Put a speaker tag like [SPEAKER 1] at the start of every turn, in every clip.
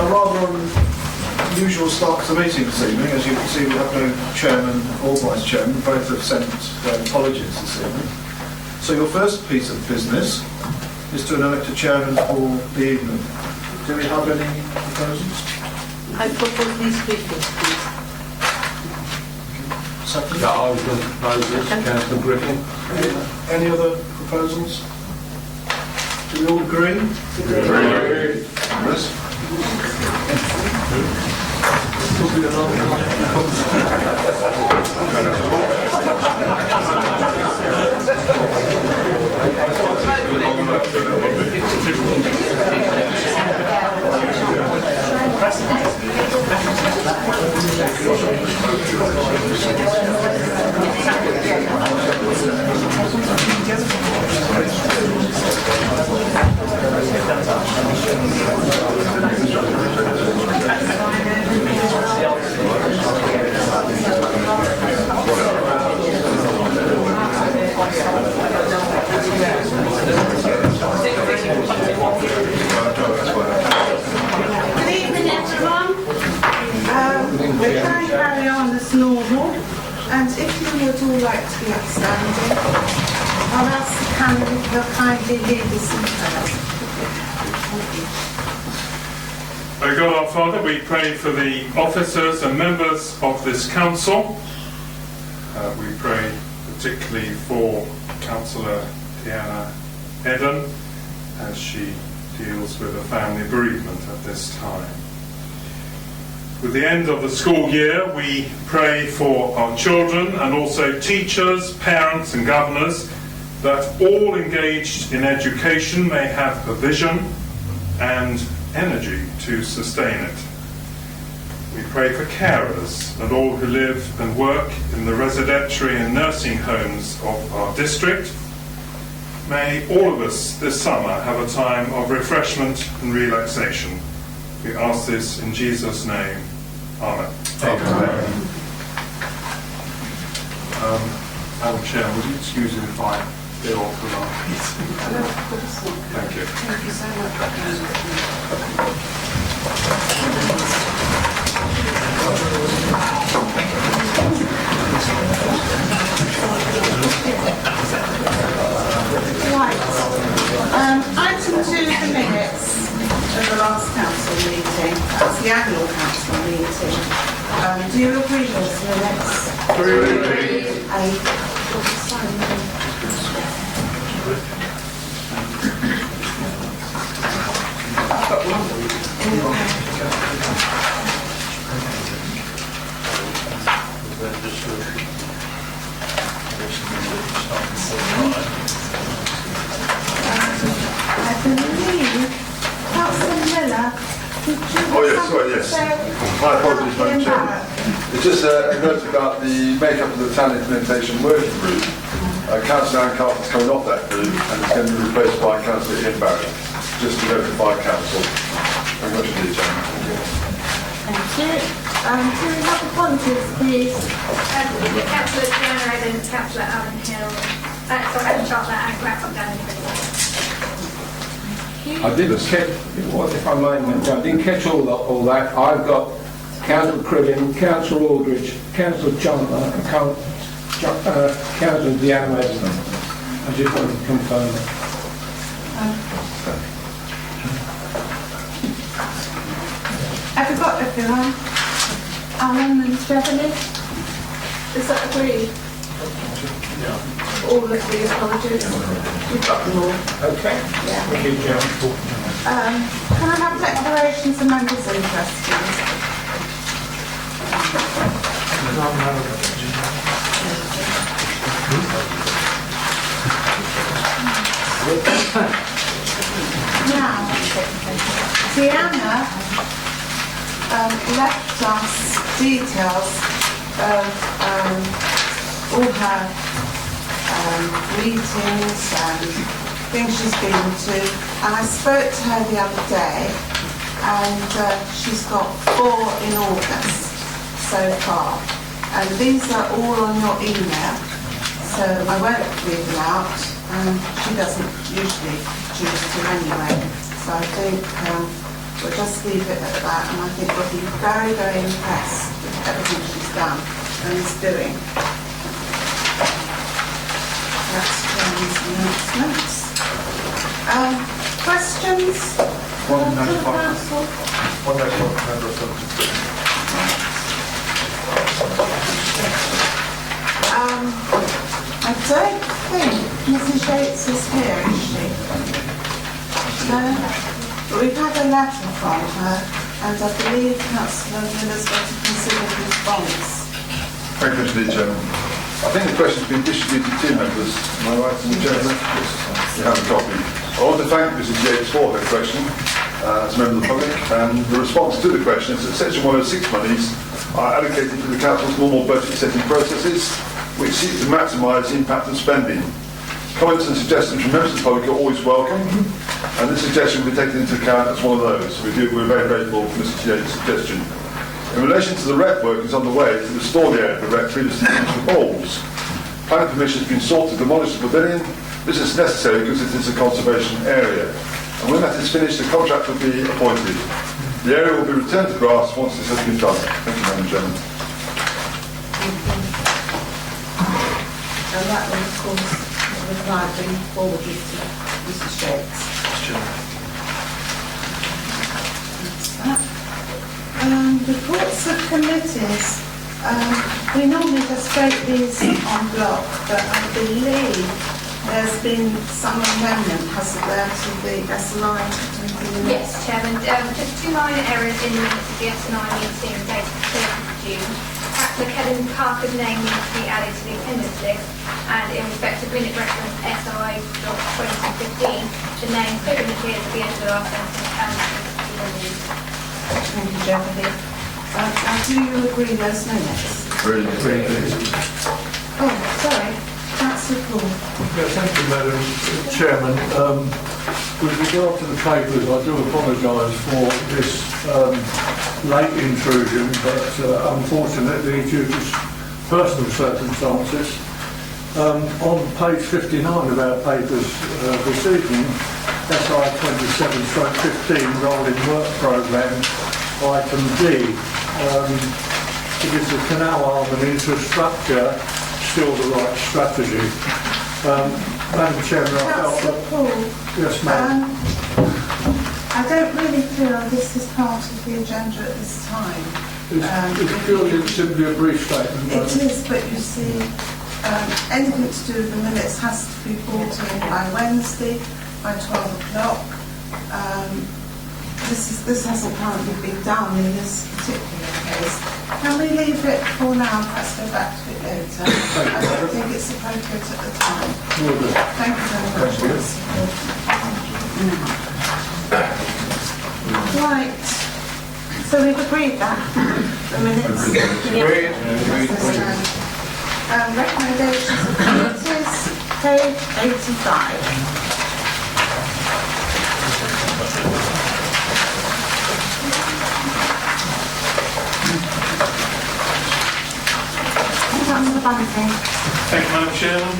[SPEAKER 1] a rather unusual start to the meeting this evening. As you can see, we have no chairman or vice chairman. Both have sent their apologies this evening. So your first piece of business is to elect a chairman for the evening. Do we have any proposals?
[SPEAKER 2] I propose these speakers, please.
[SPEAKER 1] Second?
[SPEAKER 3] Yeah, I was going to propose this, Councillor Griffin.
[SPEAKER 1] Any other proposals? Do we all agree?
[SPEAKER 3] Agree.
[SPEAKER 1] Yes.
[SPEAKER 4] Good evening, everyone. We're going to carry on as normal, and if you would all like to be upstanding, I'll ask the candidate to kindly lead us in prayer.
[SPEAKER 5] O God our Father, we pray for the officers and members of this council. We pray particularly for Councillor Deanna Eden as she deals with a family bereavement at this time. With the end of the school year, we pray for our children and also teachers, parents and governors, that all engaged in education may have a vision and energy to sustain it. We pray for carers and all who live and work in the residentiary and nursing homes of our district. May all of us this summer have a time of refreshment and relaxation. We ask this in Jesus' name. Amen.
[SPEAKER 3] Amen.
[SPEAKER 5] Madam Chair, would you excuse me if I get off with our meeting? Thank you.
[SPEAKER 4] Thank you so much. Right. Item 2 of the minutes of the last council meeting. That's the annual council meeting. Do you agree with the minutes? Agree. I believe Councillor Miller.
[SPEAKER 6] Oh yes, sorry, yes. My apologies, Madam Chairman. It's just a note about the make-up of the town implementation working group. Councillor Ann Carter's coming off that group and it's going to be replaced by Councillor Ian Barrett. Just to notify Council. Very much indeed, Chairman.
[SPEAKER 4] Thank you. Do we have appointees, please?
[SPEAKER 7] Councillor Deanna Eden, Councillor Alan Hill, Alan Charter and Grafton Daventry.
[SPEAKER 3] I didn't catch, if I may, I didn't catch all that. I've got Councillor Cribbin, Councillor Aldridge, Councillor Chandler and Councillor Deanna Eden. I just wanted to confirm it.
[SPEAKER 4] Have you got everyone? Alan and Beverly? Is that agreed? All of the apologies? We've got them all.
[SPEAKER 3] Okay.
[SPEAKER 4] Yeah.
[SPEAKER 3] Thank you, Chairman.
[SPEAKER 4] Can I have declarations of members' interest, please? Now, Deanna left us details of all her meetings and things she's been to, and I spoke to her the other day, and she's got 4 in August so far, and these are all on your email, so I won't read them out, and she doesn't usually choose to anyway, so I think we'll just leave it at that, and I think we'll be very, very impressed with everything she's done and is doing. That's Chairman's announcements. Questions?
[SPEAKER 1] One
[SPEAKER 4] Council?
[SPEAKER 1] member of
[SPEAKER 4] I don't think Mrs. Yates is here, is she? No? But we've had a letter from her, and I believe Councillor Miller's going to consider the response.
[SPEAKER 6] Thank you, Mr. Chairman. I think the question's been distributed to members. Am I right, Mr. Chairman? You have a copy. I want to thank Mrs. Yates for her question as a member of the public, and the response to the question is that Section 106 monies are allocated to the Council's normal budget setting processes, which seek to maximise the impact of spending. Comments and suggestions from members of the public are always welcome, and this suggestion will be taken into account as one of those. We're very grateful for Mrs. Yates' suggestion. In relation to the rep work is underway to restore the area of the rep previously used for balls. Planning permission has been sought to demolish the pavilion. This is necessary because it is a conservation area. And when that is finished, the contract will be appointed. The area will be returned to grass once this has been done. Thank you, Madam Chairman.
[SPEAKER 4] And that will, of course, reply being forwarded to Mrs. Yates. That's that. Reports of committees. We normally just vote these en bloc, but I believe there's been some amendment, hasn't there, to the SNI?
[SPEAKER 7] Yes, Chairman. Just two minor errors in the minutes of the SNI meeting dated the 3rd of June. Councillor Kevin Parker's name needs to be added to the attendance list, and in respect of minute reference SI.2015, the name could appear at the end of the last sentence and needs to be removed.
[SPEAKER 4] Thank you, Jeopardy. Do you agree those minutes?
[SPEAKER 6] Really.
[SPEAKER 4] Oh, sorry. Councillor Paul.
[SPEAKER 8] Yeah, thank you, Madam Chairman. With regard to the papers, I do apologise for this late intrusion, but unfortunately, due to personal circumstances, on page 59 of our papers this evening, SI 27/15 rolling work programme, item D. It is the canal arm and infrastructure, still the right strategy. Madam Chairman, I felt
[SPEAKER 4] Councillor
[SPEAKER 8] that...
[SPEAKER 4] Paul.
[SPEAKER 8] Yes, ma'am.
[SPEAKER 4] I don't really feel this is part of the agenda at this time.
[SPEAKER 8] It's purely simply a brief statement.
[SPEAKER 4] It is, but you see, anything to do with the minutes has to be brought in by Wednesday, by 12 o'clock. This hasn't currently been done in this particular case. Can we leave it for now and perhaps go back to it later? I don't think it's appropriate at the time. Thank you very much. Right. So we've agreed that. The minutes. Recommendations of committees, page 85.
[SPEAKER 9] Thank you, Madam Chairman.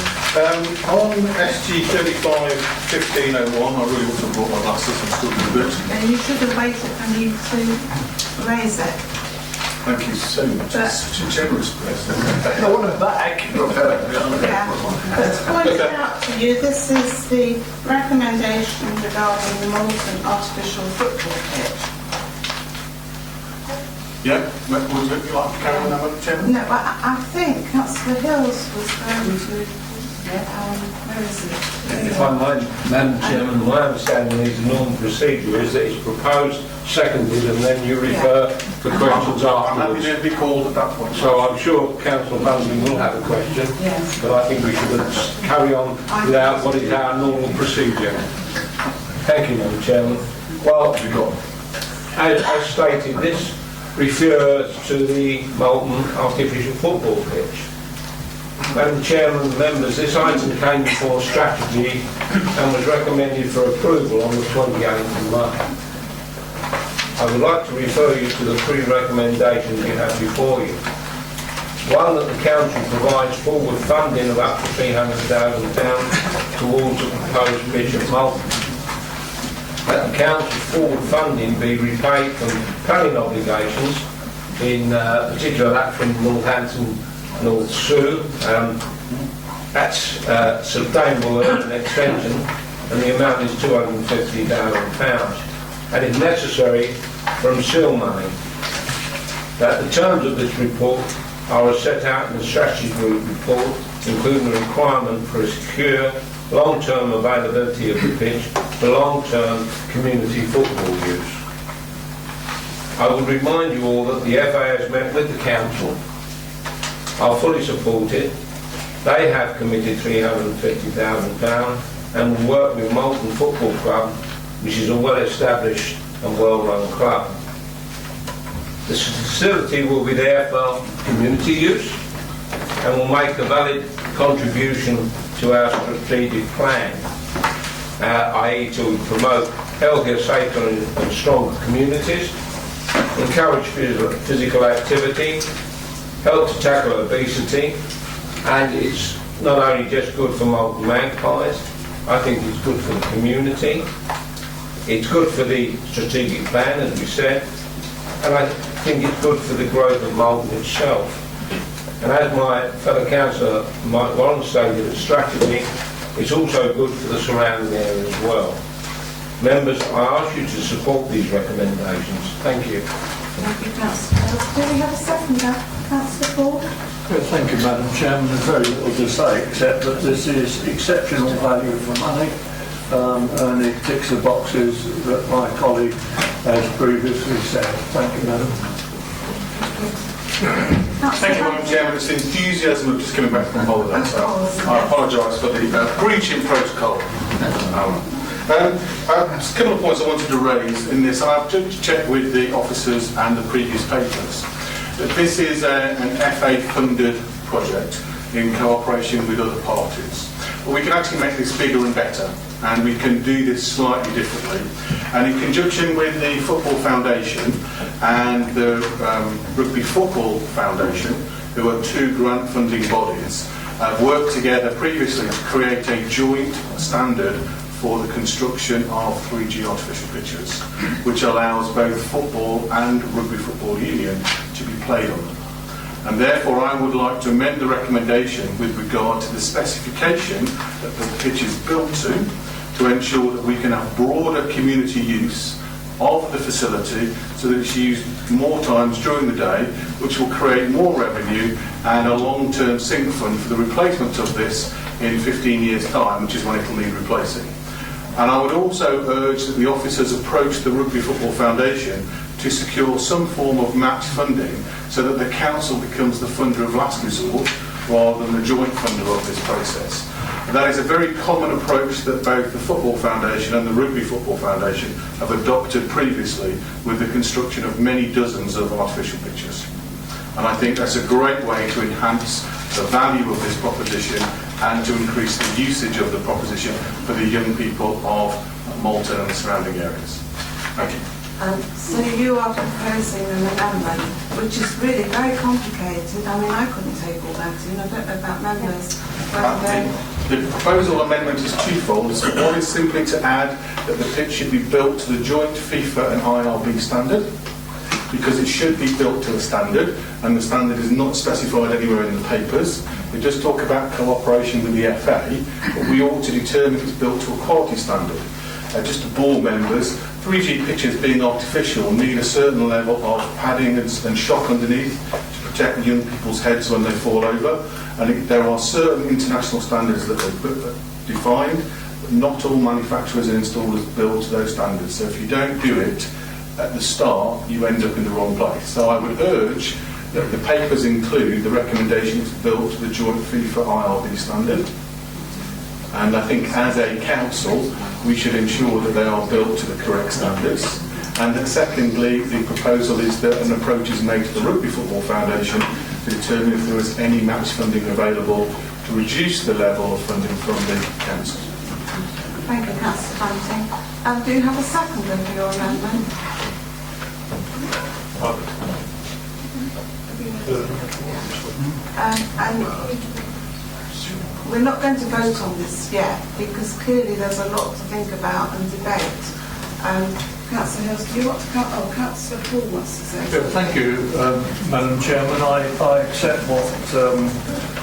[SPEAKER 9] On SG 35/1501, I really want to have brought my glasses and stood a bit.
[SPEAKER 4] And you should have waited for me to raise it.
[SPEAKER 9] Thank you so much. It's such a generous person.
[SPEAKER 8] I want it back.
[SPEAKER 4] Yeah. But to point out to you, this is the recommendation regarding the Malton artificial football pitch.
[SPEAKER 9] Yeah, would you like to carry on, Madam Chairman?
[SPEAKER 4] No, I think Councillor Hills was going to, where is it?
[SPEAKER 3] If I might, Madam Chairman, my understanding is the normal procedure is that it's proposed, seconded, and then you refer for questions
[SPEAKER 9] I'm happy
[SPEAKER 3] afterwards.
[SPEAKER 9] to be called at that point.
[SPEAKER 3] So I'm sure Councillor Bunting will have a question,
[SPEAKER 4] Yes.
[SPEAKER 3] but I think we should carry on without what is our normal procedure. Thank you, Madam Chairman. Well, as stated, this refers to the Malton artificial football pitch. Madam Chairman, members, this item came before strategy and was recommended for approval on the 28th of May. I would like to refer you to the three recommendations you have before you. One, that the council provides forward funding of up to £300,000 towards the proposed pitch at Malton. that the council's forward funding be repaid from planning obligations, in particular that from Northampton North Sue. That's sustainable urban extension, and the amount is £250,000, and if necessary, from seal money. That the terms of this report are as set out in the strategy group report, including the requirement for a secure, long-term availability of the pitch for long-term community football use. I would remind you all that the FA has met with the council, are fully supported. They have committed £350,000 and will work with Malton Football Club, which is a well-established and well-run club. The facility will be there for community use and will make a valid contribution to our strategic plan, i.e. to promote healthier, safer and stronger communities, encourage physical activity, help to tackle obesity, and it's not only just good for Malton Magpies, I think it's good for the community, it's good for the strategic plan, as we said, and I think it's good for the growth of Malton itself. And as my fellow councillor Mike Warren stated at strategy, it's also good for the surrounding area as well. Members, I ask you to support these recommendations. Thank you.
[SPEAKER 4] Thank you, Councillor. Do we have a seconder, Councillor Ford?
[SPEAKER 8] Well, thank you, Madam Chairman. There's very little to say except that this is exceptional value for money, and it ticks the boxes that my colleague has previously said. Thank you, Madam.
[SPEAKER 9] Thank you, Madam Chairman. It's the enthusiasm of just coming back from holiday, so I apologise for the breach in protocol. Just a couple of points I wanted to raise in this. I've just checked with the officers and the previous papers. This is an FA-funded project in cooperation with other parties. But we can actually make this bigger and better, and we can do this slightly differently. And in conjunction with the Football Foundation and the Rugby Football Foundation, who are two grant funding bodies, have worked together previously to create a joint standard for the construction of 3G artificial pitches, which allows both football and Rugby Football Union to be played on them. And therefore I would like to amend the recommendation with regard to the specification that the pitch is built to ensure that we can have broader community use of the facility so that it's used more times during the day, which will create more revenue and a long-term sink fund for the replacement of this in 15 years' time, which is when it will need replacing. And I would also urge that the officers approach the Rugby Football Foundation to secure some form of match funding so that the council becomes the funder of last resort rather than the joint funder of this process. And that is a very common approach that both the Football Foundation and the Rugby Football Foundation have adopted previously with the construction of many dozens of artificial pitches. And I think that's a great way to enhance the value of this proposition and to increase the usage of the proposition for the young people of Malton and the surrounding areas. Thank you.
[SPEAKER 4] So you are proposing an amendment, which is really very complicated. I mean, I couldn't take all that in. I don't know about members.
[SPEAKER 9] The proposal amendment is twofold. One is simply to add that the pitch should be built to the joint FIFA and IRB standard, because it should be built to a standard, and the standard is not specified anywhere in the papers. It does talk about cooperation with the FA, but we ought to determine if it's built to a quality standard. Just to bore members, 3G pitches being artificial need a certain level of padding and shock underneath to protect young people's heads when they fall over, and there are certain international standards that are defined, but not all manufacturers and installers build to those standards. So if you don't do it at the start, you end up in the wrong place. So I would urge that the papers include the recommendation to build to the joint FIFA IRB standard. And I think as a council, we should ensure that they are built to the correct standards. And then secondly, the proposal is that an approach is made to the Rugby Football Foundation to determine if there is any match funding available to reduce the level of funding from the council.
[SPEAKER 4] Thank you, Councillor Bunting. Do you have a seconder for your amendment? And we're not going to vote on this yet because clearly there's a lot to think about and debate. Councillor Hills, do you want to come? Oh, Councillor Paul wants to say something.
[SPEAKER 8] Thank you, Madam Chairman. I accept what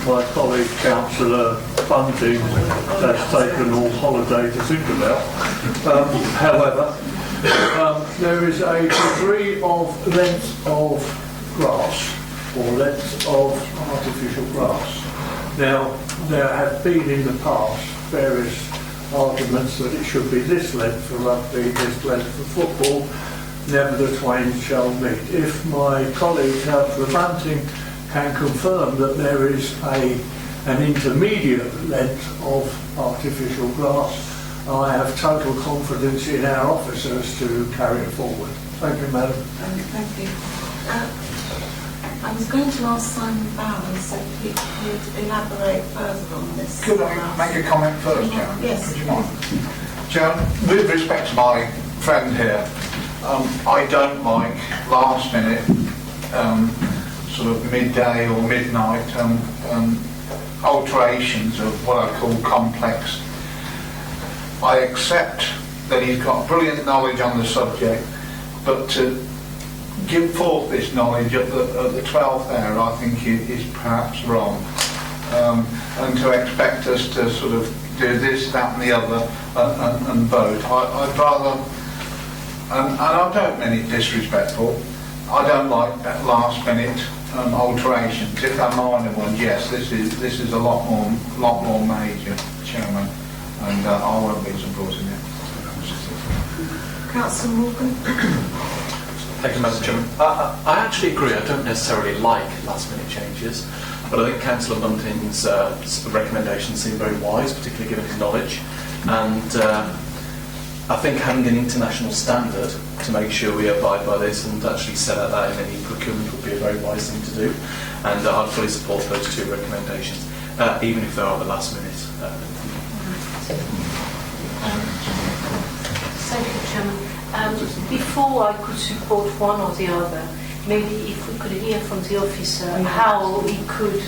[SPEAKER 8] my colleague Councillor Bunting has taken all holiday to think about. However, there is a degree of length of grass or length of artificial grass. Now, there have been in the past various arguments that it should be this length for rugby, this length for football, never the twain shall meet. If my colleague Councillor Bunting can confirm that there is an intermediate length of artificial grass, I have total confidence in our officers to carry it forward. Thank you, Madam.
[SPEAKER 4] Thank you. I was going to ask Simon Bowers if he could elaborate further on this.
[SPEAKER 10] Could I make a comment first, Chairman?
[SPEAKER 4] Yes.
[SPEAKER 10] Would you mind? Chairman, with respect to my friend here, I don't like last minute, sort of midday or midnight alterations of what I call complex. I accept that he's got brilliant knowledge on the subject, but to give forth this knowledge at the 12th hour, I think is perhaps wrong. And to expect us to sort of do this, that and the other and vote. I'd rather, and I don't mean it disrespectful, I don't like that last minute alterations. If they're minor ones, yes, this is a lot more major, Chairman, and I won't be supporting it.
[SPEAKER 4] Councillor Morgan.
[SPEAKER 11] Thank you, Madam Chairman. I actually agree. I don't necessarily like last-minute changes, but I think Councillor Bunting's recommendations seem very wise, particularly given his knowledge. And I think having an international standard to make sure we abide by this and actually set out that in any procurement would be a very wise thing to do. And I'd fully support those two recommendations, even if they are the last minute.
[SPEAKER 2] Thank you, Chairman. Before I could support one or the other, maybe if we could hear from the officer how we could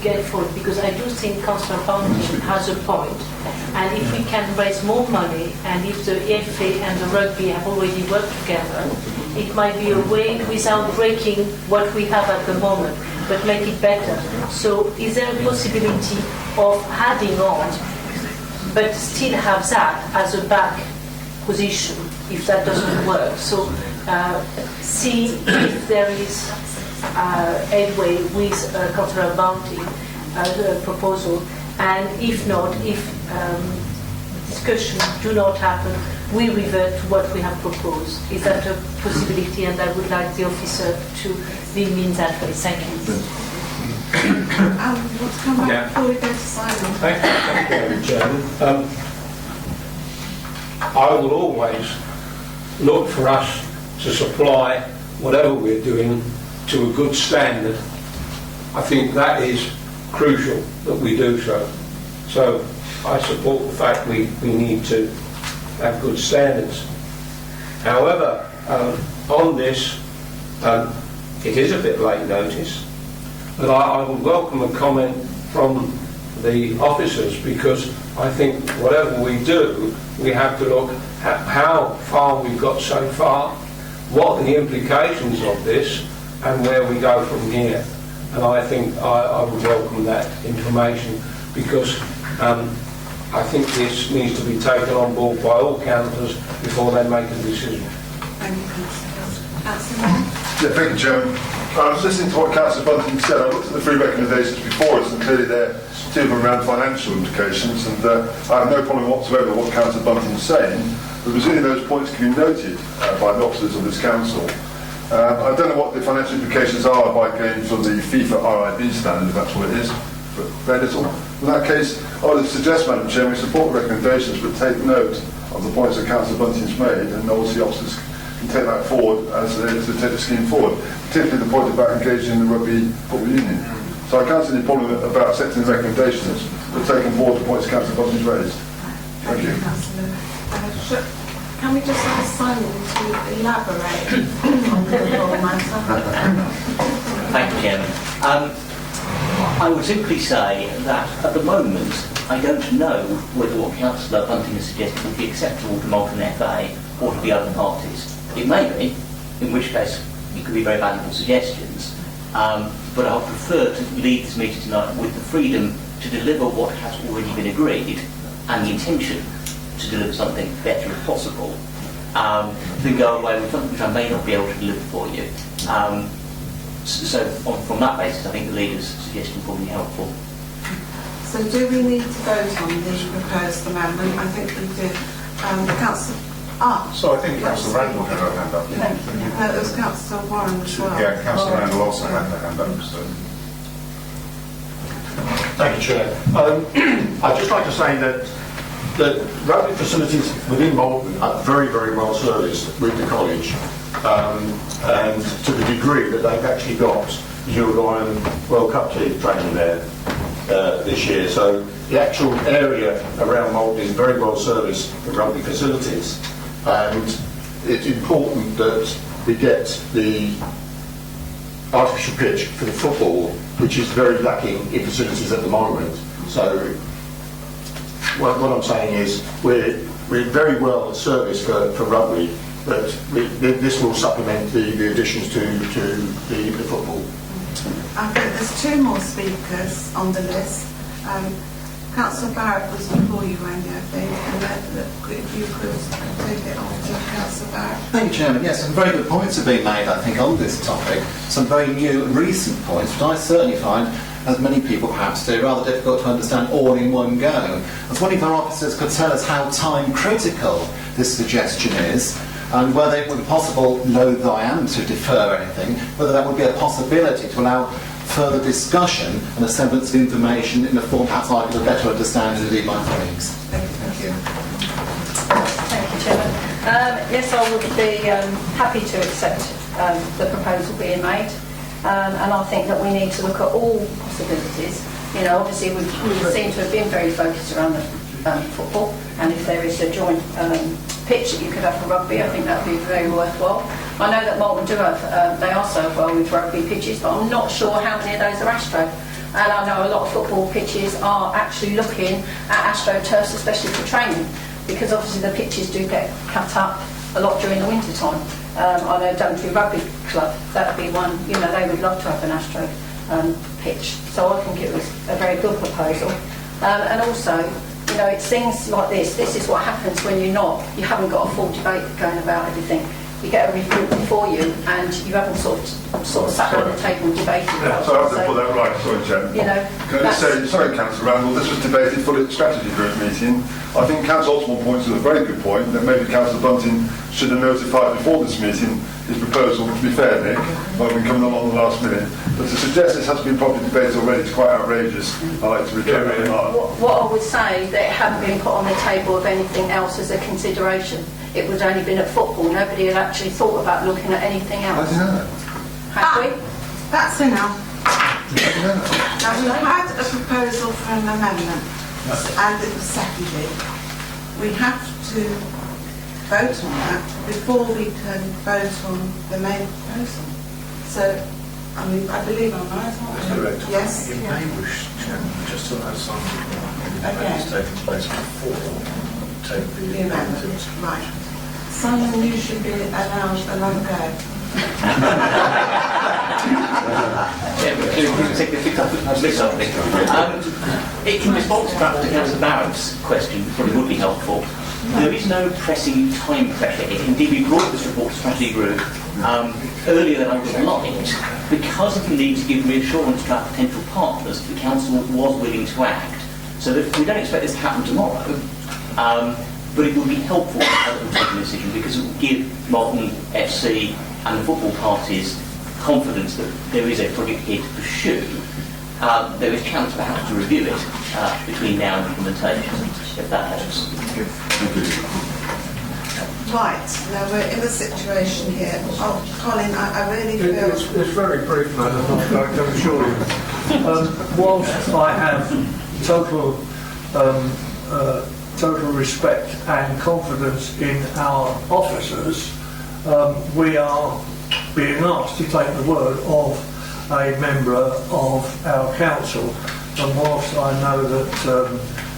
[SPEAKER 2] get forward, because I do think Councillor Bunting has a point, and if we can raise more money, and if the FA and the rugby have already worked together, it might be a way without breaking what we have at the moment, but make it better. So is there a possibility of adding on, but still have that as a back position if that doesn't work? So see if there is headway with Councillor Bunting proposal, and if not, if discussions do not happen, we revert to what we have proposed. Is that a possibility? And I would like the officer to lead me in that way. Thank you.
[SPEAKER 4] Want to come back before we go to Simon?
[SPEAKER 3] Thank you, Chairman. I will always look for us to supply whatever we're doing to a good standard. I think that is crucial that we do so. So I support the fact we need to have good standards. However, on this, it is a bit late notice, but I would welcome a comment from the officers, because I think whatever we do, we have to look at how far we've got so far, what are the implications of this, and where we go from here. And I think I would welcome that information, because I think this needs to be taken on board by all councillors before they make a decision.
[SPEAKER 4] Thank you, Councillor.
[SPEAKER 6] Yeah, thank you, Chairman. I was listening to what Councillor Bunting said. I looked at the three recommendations before us, and clearly they're two of them around financial implications, and I have no problem whatsoever with what Councillor Bunting is saying, but presumably those points can be noted by the officers of this council. I don't know what the financial implications are by going for the FIFA RIB standard, if that's what it is, but very little. In that case, I would suggest, Madam Chairman, we support the recommendations, but take note of the points that Councillor Bunting's made, and obviously officers can take that forward as they take the scheme forward, particularly the point about engaging in the rugby football union. So I can't see any problem about accepting the recommendations, but taking forward the points Councillor Bunting's raised. Thank you.
[SPEAKER 4] Councillor. Can we just ask Simon to elaborate on the whole matter?
[SPEAKER 12] Thank you, Chairman. I would simply say that at the moment I don't know whether what Councillor Bunting has suggested would be acceptable to Malton FA or to the other parties. It may be, in which case it could be very valuable suggestions, but I would prefer to leave this meeting tonight with the freedom to deliver what has already been agreed and the intention to deliver something better if possible, than go away with something which I may not be able to deliver for you. From that basis, I think the leader's suggestion will be helpful.
[SPEAKER 4] So do we need to vote on the proposed amendment? I think we do. Councillor...
[SPEAKER 13] So I think Councillor Randall had her hand up.
[SPEAKER 4] No, it was Councillor Warren as well.
[SPEAKER 13] Yeah, Councillor Randall also had her hand up. So.
[SPEAKER 14] Thank you, Chair. I'd just like to say that the rugby facilities within Malton are very, very well serviced with the college, and to the degree that they've actually got European World Cup team training there this year. So the actual area around Malton is very well serviced for rugby facilities, and it's important that we get the artificial pitch for the football, which is very lacking in facilities at the moment. So what I'm saying is we're very well serviced for rugby, but this will supplement the additions to the football.
[SPEAKER 4] I think there's two more speakers on the list. Councillor Barrett was before you, Wendy, I think, and if you could take it on to Councillor Barrett.
[SPEAKER 15] Thank you, Chairman. Yes, some very good points have been made, I think, on this topic. Some very new and recent points, which I certainly find, as many people perhaps do, rather difficult to understand all in one go. I was wondering if our officers could tell us how time critical this suggestion is, and whether it would be possible, loath I am to defer anything, whether that would be a possibility to allow further discussion and a semblance of information in a form perhaps I could better understand, and indeed my colleagues.
[SPEAKER 4] Thank you.
[SPEAKER 16] Thank you, Chairman. Yes, I would be happy to accept the proposal being made, and I think that we need to look at all possibilities. You know, obviously we seem to have been very focused around the football, and if there is a joint pitch that you could have for rugby, I think that would be very worthwhile. I know that Malton do have, they are so well with rugby pitches, but I'm not sure how many of those are Astro. And I know a lot of football pitches are actually looking at Astro turfs, especially for training, because obviously the pitches do get cut up a lot during the winter time. I know Daventry Rugby Club, that would be one, you know, they would love to have an Astro pitch. So I think it was a very good proposal. And also, you know, it's things like this. This is what happens when you haven't got a full debate going about everything. You get a report before you, and you haven't sort of sat around the table and debated.
[SPEAKER 6] Yeah, so I have to put that right. Sorry, Chairman.
[SPEAKER 16] You know,
[SPEAKER 6] can I just say, sorry, Councillor Randall, this was debated fully at the strategy group meeting. I think Councillor Osborne points to a very good point that maybe Councillor Bunting should have notified before this meeting his proposal. To be fair, Nick, I've been coming along the last minute, but to suggest this has been properly debated already is quite outrageous. I like to return that remark.
[SPEAKER 16] What I would say, that it hadn't been put on the table of anything else as a consideration. It would only been at football. Nobody had actually thought about looking at anything else.
[SPEAKER 6] How do you know that?
[SPEAKER 16] Have we?
[SPEAKER 4] That's enough. Now, we had a proposal for an amendment, and it was seconded. We have to vote on that before we can vote on the main proposal. So, I mean, I believe I'm right, aren't I? Yes.
[SPEAKER 13] You may wish, Chairman, just to add something that's taken place before take the
[SPEAKER 4] amendment. Right. Simon, you should be allowed another go.
[SPEAKER 12] In response to Councillor Barrett's question, which probably would be helpful, there is no pressing time pressure. Indeed, we brought this report to strategy group earlier than I would have liked, because of the need to give reassurance to our potential partners that the council was willing to act. So that we don't expect this to happen tomorrow, but it would be helpful to have them take a decision, because it would give Malton FC and the football parties confidence that there is a project here to pursue. There is a chance perhaps to review it between now and implementation, if that helps.
[SPEAKER 4] Right, now we're in a situation here. Oh, Colin, I really feel...
[SPEAKER 8] It's very brief, madam, I can assure you. Whilst I have total respect and confidence in our officers, we are being asked to take the word of a member of our council, and whilst I know that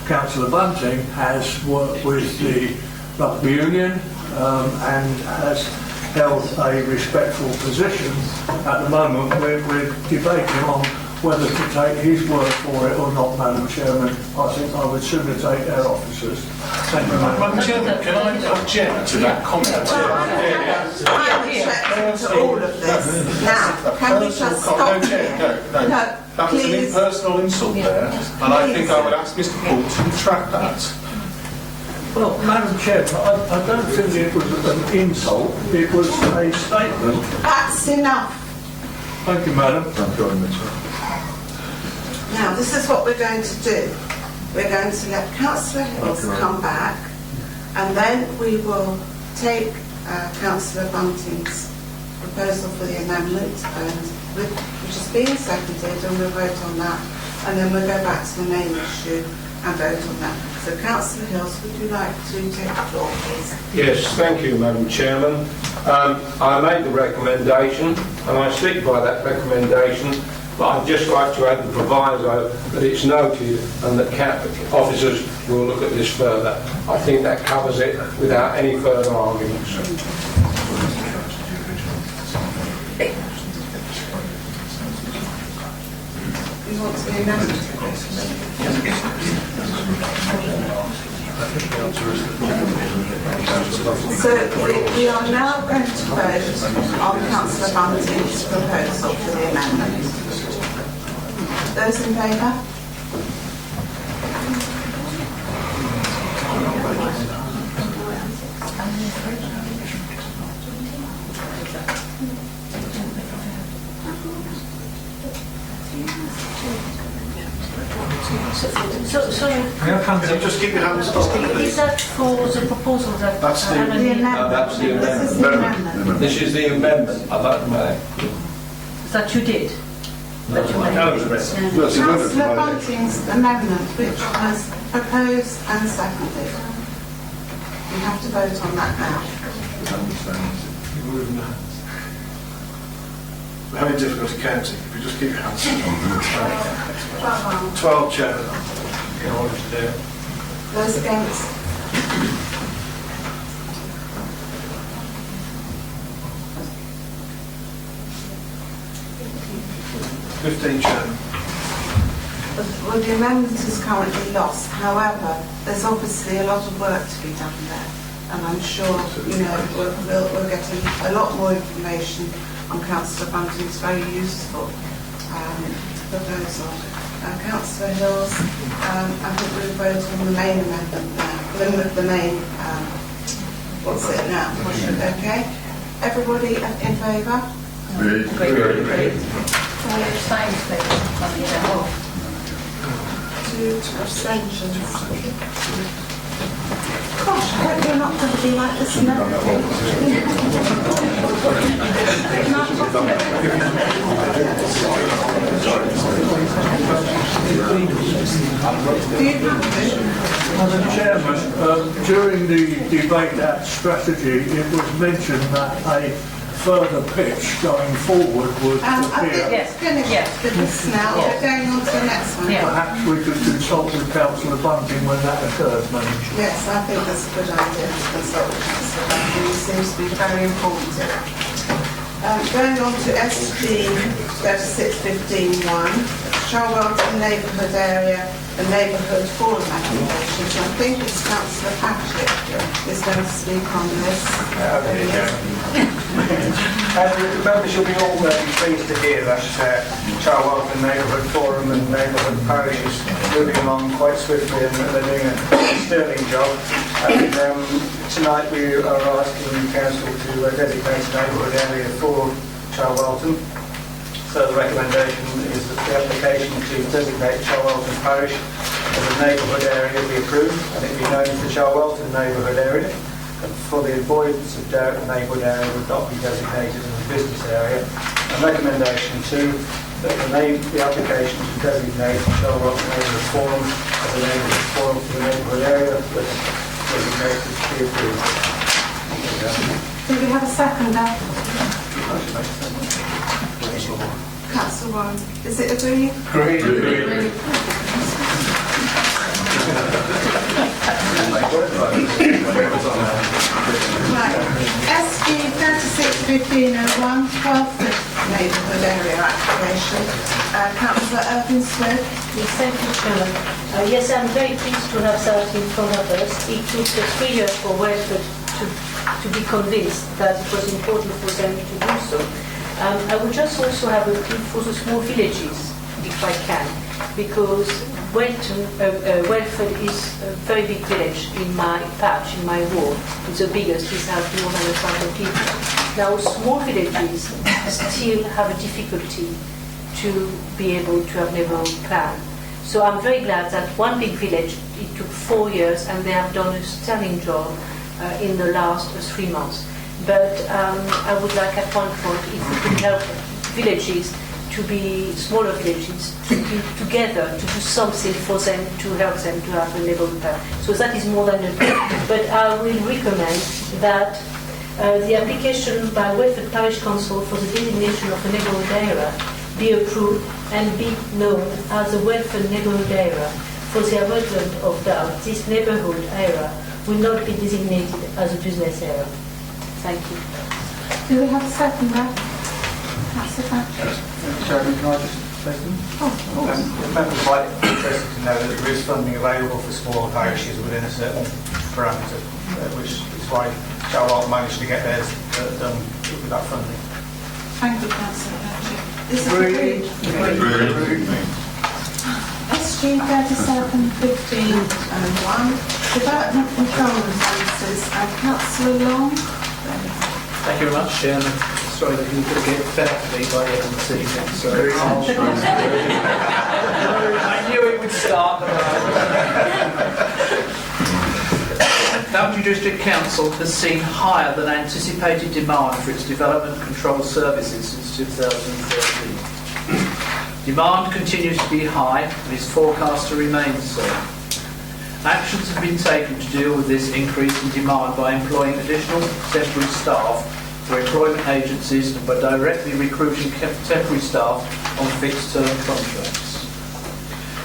[SPEAKER 8] Councillor Bunting has worked with the rugby union and has held a respectful position. At the moment, we're debating on whether to take his word for it or not, Madam Chairman. I think I would sooner take their officers. Thank you,
[SPEAKER 9] Madam Chairman, can I object to that comment?
[SPEAKER 4] I'm objecting to all of this. Now, can we just stop here?
[SPEAKER 9] No. That was an
[SPEAKER 4] please.
[SPEAKER 9] impersonal insult there, and I think I would ask Mr. Poole to retract that.
[SPEAKER 8] Well, Madam Chairman, I don't think it was an insult. It was a statement.
[SPEAKER 4] That's enough.
[SPEAKER 8] Thank you, Madam.
[SPEAKER 4] Now, this is what we're going to do. We're going to let Councillor Hills come back, and then we will take Councillor Bunting's proposal for the amendment, which is being seconded, and we'll vote on that, and then we'll go back to the main issue and vote on that. So, Councillor Hills, would you like to take the floor, please?
[SPEAKER 3] Yes, thank you, Madam Chairman. I made the recommendation, and I stick by that recommendation, but I'd just like to add the proviso that it's noted and that officers will look at this further. I think that covers it without any further arguments.
[SPEAKER 4] You want to be amended? So we are now going to vote on Councillor Bunting's proposal for the amendment. Those in favour?
[SPEAKER 2] Sorry.
[SPEAKER 1] Just keep your hands up.
[SPEAKER 2] Is that for the proposal that...
[SPEAKER 1] That's the
[SPEAKER 4] amendment.
[SPEAKER 3] That's the
[SPEAKER 4] This is the amendment.
[SPEAKER 3] This is the amendment. I'd like to make.
[SPEAKER 2] That you did? That you made?
[SPEAKER 4] Councillor Bunting's amendment, which was proposed and seconded. We have to vote on that now.
[SPEAKER 1] We're having difficulty counting. If you just keep your hands up. 12 Chairman. In order to do it.
[SPEAKER 4] Those against?
[SPEAKER 1] Chairman.
[SPEAKER 4] Well, the amendment is currently lost. However, there's obviously a lot of work to be done there, and I'm sure we'll get a lot more information on Councillor Bunting's very useful proposal. Councillor Hills, I think we'll vote on the main amendment now. The main, what's it now? Okay. Everybody in favour?
[SPEAKER 16] Agreed. Can we abstain, please?
[SPEAKER 4] 2 abstentions. Gosh, I hope you're not going to be like this now.
[SPEAKER 8] Madam Chairman, during the debate at strategy, it was mentioned that a further pitch going forward would
[SPEAKER 4] I
[SPEAKER 8] appear.
[SPEAKER 4] think it's finished with this now. We're going on to the next one.
[SPEAKER 8] Perhaps we could consult with Councillor Bunting when that occurs, Madam Chair.
[SPEAKER 4] Yes, I think that's a good idea to consult with Councillor Bunting. It seems to be very important. Going on to SG 3615-1, Charlton neighbourhood area and neighbourhood forum applications. I think it's Councillor Patrick is going to speak on this.
[SPEAKER 17] Members, you'll be all very pleased to hear that Charlton Neighbourhood Forum and Neighbourhood Parish is moving along quite swiftly and they're doing a sterling job. And tonight we are asking Council to designate a neighbourhood area for Charlton. So the recommendation is that the application to designate Charlton Parish as a neighbourhood area be approved and it be known as the Charlton Neighbourhood Area. And for the avoidance of doubt, the neighbourhood area would not be designated as a business area. And recommendation 2, that the application to designate Charlton Neighbourhood Forum as a neighbourhood forum for the neighbourhood area was designated to be approved.
[SPEAKER 4] Do we have a second now? Councillor Warren, is it agreed?
[SPEAKER 8] Agreed.
[SPEAKER 4] Right. SG 361501, 12th neighbourhood area application. Councillor Irving Swift.
[SPEAKER 2] Yes, thank you, Chairman. Yes, I'm very pleased to have that in front of us. It took 3 years for Welford to be convinced that it was important for them to do so. I would just also have a plea for the small villages, if I can, because Welford is a very big village in my patch, in my ward. It's the biggest, it has more than 1,000 people. Now, small villages still have a difficulty to be able to have neighbourhood plan. So I'm very glad that one big village, it took 4 years and they have done a sterling job in the last 3 months. But I would like at one point, if we could help villages to be smaller villages, to be together, to do something for them, to help them to have a neighbourhood plan. So that is more than a bit. But I will recommend that the application by Welford Parish Council for the designation of a neighbourhood area be approved and be known as a Welford neighbourhood area. For the avoidance of doubt, this neighbourhood area will not be designated as a business area. Thank you.
[SPEAKER 4] Do we have a second there? Councillor Thatcher.
[SPEAKER 17] Chairman, can I just say something? Members might be interested to know that there is funding available for smaller parishes within a certain parameter, which is why Charlotte managed to get theirs done with that funding.
[SPEAKER 4] Thank you, Councillor Thatcher. This is agreed. SG 371501, Development Control Services, and Councillor Long.
[SPEAKER 11] Thank you very much, Chairman. Sorry that you could get fed up with me by the end of the season. So I knew it would start. Daventry District Council has seen higher than anticipated demand for its development control services since 2013. Demand continues to be high and is forecast to remain so. Actions have been taken to deal with this increase in demand by employing additional temporary staff through employment agencies and by directly recruiting temporary staff on fixed-term contracts.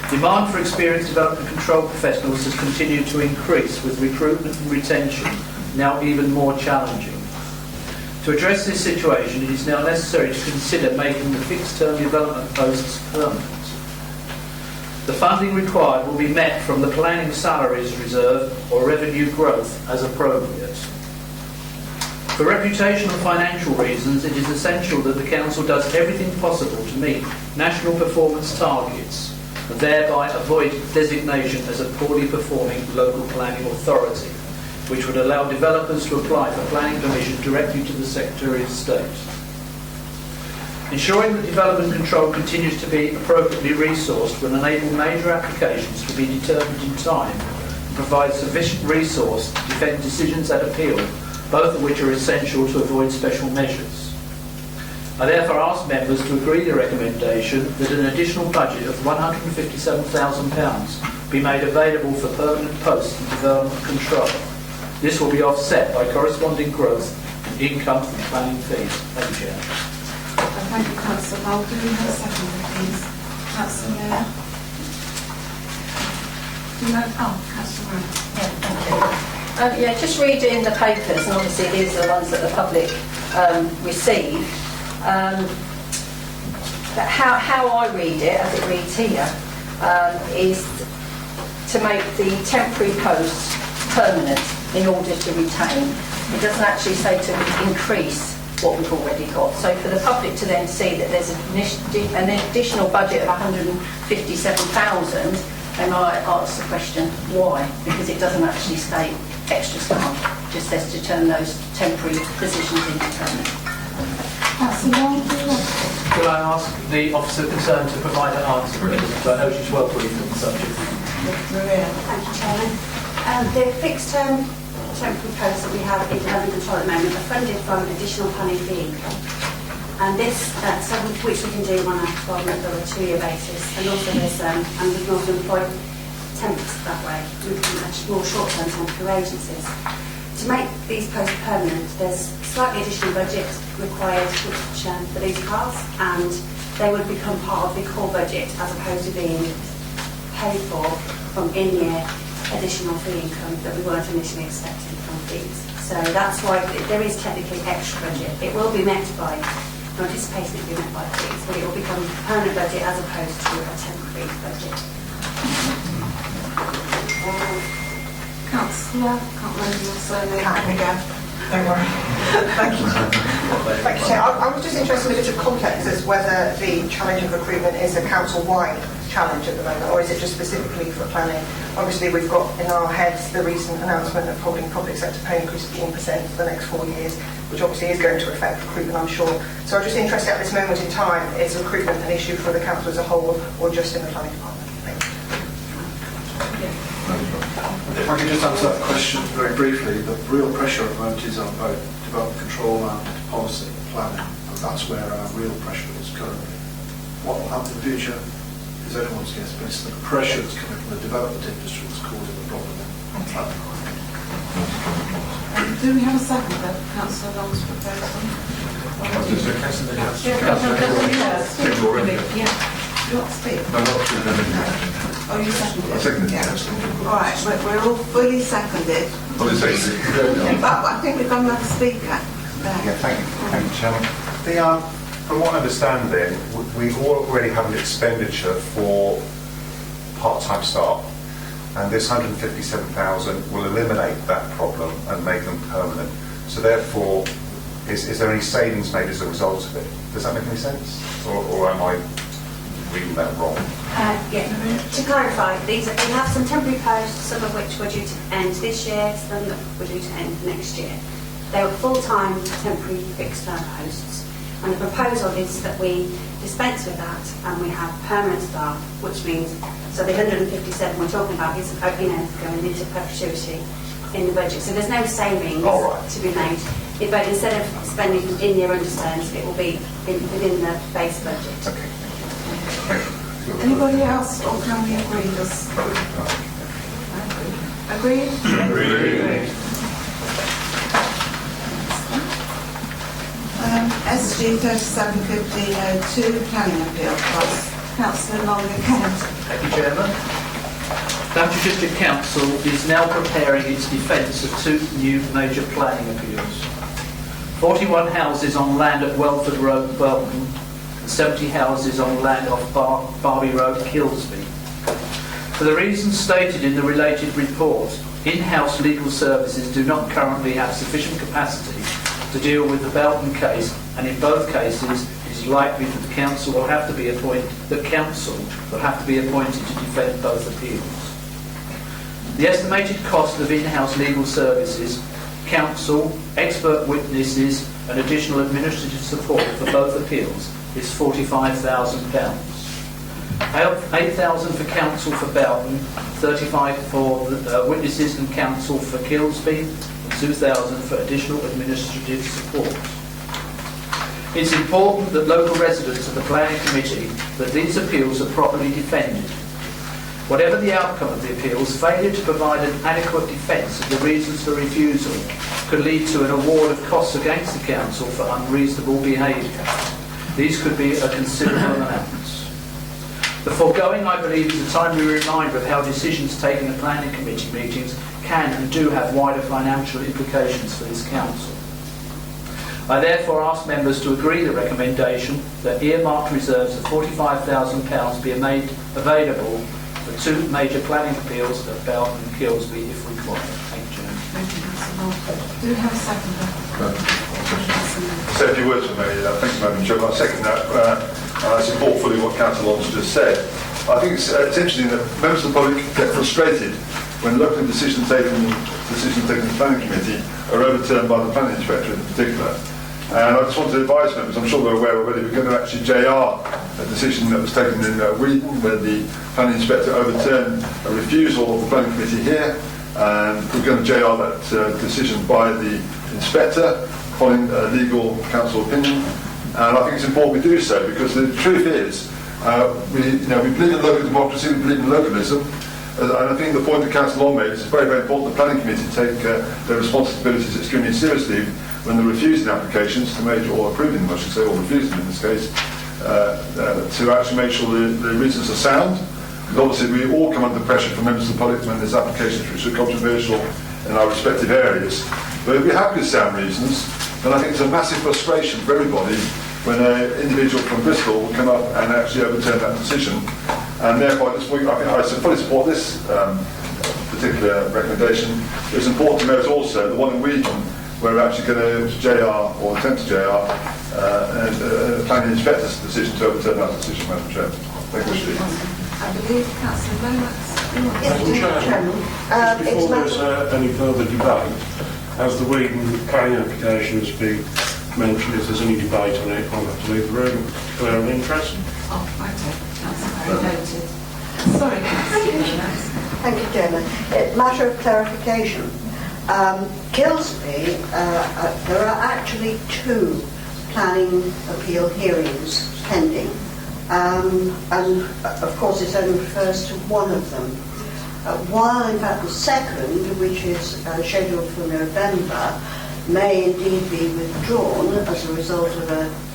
[SPEAKER 11] Demand for experienced development control professionals has continued to increase, with recruitment and retention now even more challenging. To address this situation, it is now necessary to consider making the fixed-term development posts permanent. The funding required will be met from the planning salaries reserve or revenue growth as appropriate. For reputational and financial reasons, it is essential that the Council does everything possible to meet national performance targets and thereby avoid designation as a poorly performing local planning authority, which would allow developers to apply for planning permission directly to the Secretary of State. Ensuring that development control continues to be appropriately resourced will enable major applications to be determined in time and provide sufficient resource to defend decisions at appeal, both of which are essential to avoid special measures. I therefore ask members to agree the recommendation that an additional budget of £157,000 be made available for permanent posts in development control. This will be offset by corresponding growth in income from planning fees. Thank you, Chair.
[SPEAKER 4] Thank you, Councillor Hall. Do we have a second, please? Councillor Mayor. Councillor Ryan.
[SPEAKER 16] Thank you. Just reading the papers, and obviously these are the ones that the public receive. How I read it, as it reads here, is to make the temporary posts permanent in order to retain. It doesn't actually say to increase what we've already got. So for the public to then see that there's an additional budget of 157,000, they might ask the question, why? Because it doesn't actually state extra staff, it just says to turn those temporary positions into permanent.
[SPEAKER 11] Could I ask the officer concerned to provide an answer, please? So I know she's well briefed on the subject.
[SPEAKER 4] Maria.
[SPEAKER 18] Thank you, Chairman. The fixed-term temporary posts that we have in development control at the moment are funded from additional planning fee income. And this, which we can do on a 12-month or a 2-year basis. And also there's, and we can also employ temps that way, more short-term temporary agencies. To make these posts permanent, there's slightly additional budget required for these parts, and they would become part of the core budget as opposed to being paid for from in-year additional fee income that we weren't initially expecting from fees. So that's why there is technically extra budget. It will be met by, we're anticipating it will be met by fees, but it will become a permanent budget as opposed to a temporary budget.
[SPEAKER 4] Councillor, can't remember your surname.
[SPEAKER 19] Again. Don't worry. Thank you. Thank you, Chair. I was just interested in a bit of context as whether the challenge of recruitment is a council-wide challenge at the moment, or is it just specifically for planning? Obviously, we've got in our heads the recent announcement of holding public sector pay increase of 15% for the next 4 years, which obviously is going to affect recruitment, I'm sure. So I'm just interested at this moment in time, is recruitment an issue for the council as a whole, or just in the planning department? Thank you.
[SPEAKER 1] If I could just answer that question very briefly, the real pressure at the moment is on both development control and policy planning, and that's where our real pressure is currently. What will happen in the future is anyone's guess, but it's the pressure that's coming from the development industry that's causing the problem on planning.
[SPEAKER 4] Do we have a second then? Councillor Long's proposal. You want to speak?
[SPEAKER 6] No, not to them.
[SPEAKER 4] Oh, you seconded it?
[SPEAKER 6] I seconded it.
[SPEAKER 4] Yeah. All right, we're all fully seconded.
[SPEAKER 6] Fully seconded.
[SPEAKER 4] But I think we've got another speaker.
[SPEAKER 20] Yeah, thank you, Chairman. From what I understand then, we already have an expenditure for part-time staff, and this 157,000 will eliminate that problem and make them permanent. So therefore, is there any savings made as a result of it? Does that make any sense? Or am I reading that wrong?
[SPEAKER 18] To clarify, we have some temporary posts, some of which were due to end this year, some that were due to end next year. They were full-time temporary fixed-term posts, and the proposal is that we dispense with that and we have permanent staff, which means, so the 157 we're talking about is going into perpetuity in the budget. So there's no savings to be made. But instead of spending in-year underspends, it will be within the base budget.
[SPEAKER 20] Okay.
[SPEAKER 4] Anybody else, or can we agree this? Agreed? Agreed. SG 371502, planning appeal costs. Councillor Long again.
[SPEAKER 21] Thank you, Chairman. Daventry District Council is now preparing its defence of 2 new major planning appeals. 41 houses on land at Welford Road, Burton, 70 houses on land off Barbie Road, Kilsby. For the reasons stated in the related report, in-house legal services do not currently have sufficient capacity to deal with the Belton case, and in both cases it is likely that the council will have to be appointed to defend both appeals. The estimated cost of in-house legal services, counsel, expert witnesses and additional administrative support for both appeals is £45,000. 8,000 for counsel for Belton, 35 for witnesses and counsel for Kilsby, and 2,000 for additional administrative support. It's important that local residents of the planning committee that these appeals are properly defended. Whatever the outcome of the appeals, failure to provide an adequate defence of the reasons for refusal could lead to an award of costs against the council for unreasonable behaviour. These could be a considerable amount. The foregoing, I believe, is a timely reminder of how decisions taken at planning committee meetings can and do have wider financial implications for this council. I therefore ask members to agree the recommendation that earmarked reserves of £45,000 be made available for 2 major planning appeals at Belton and Kilsby if required. Thank you, Chairman.
[SPEAKER 4] Thank you, Councillor Long. Do we have a second?
[SPEAKER 6] Say a few words for me. Thank you, Madam Chairman. I second that. I support fully what Councillor Long's just said. I think it's interesting that members of the public get frustrated when local decisions taken in the planning committee are overturned by the planning inspector in particular. And I just want to advise members, I'm sure they're aware already, we're going to actually JR a decision that was taken in Wheaton where the planning inspector overturned a refusal of the planning committee here, and we're going to JR that decision by the inspector following legal council opinion. And I think it's important we do so, because the truth is we believe in local democracy, we believe in localism, and I think the point that Councillor Long made is very, very important the planning committee take their responsibilities extremely seriously when they're refusing applications to make, or approving them I should say, or refusing them in this case, to actually make sure the reasons are sound Because obviously we all come under pressure from members of the public when there's applications which are controversial in our respective areas. But if we have good sound reasons, then I think it's a massive frustration for everybody when an individual from Bristol will come up and actually overturn that decision. And therefore, I fully support this particular recommendation. It's important to note also the one in Wigan, where we're actually going to JR, or attempt to JR, planning inspector's decision to overturn that decision, Madam Chair. Thank you, Steve.
[SPEAKER 4] I believe Councillor Lomax.
[SPEAKER 5] Before there's any further debate, as the Wigan planning application has been mentioned, if there's any debate on it, I'll have to leave the room. Clear of interest?
[SPEAKER 4] Oh, okay. That's very noted. Sorry, Councillor Lomax.
[SPEAKER 22] Thank you, Chairman. Matter of clarification. Kilsby, there are actually 2 planning appeal hearings pending. And of course it only refers to one of them. While in fact the second, which is scheduled for November, may indeed be withdrawn as a result of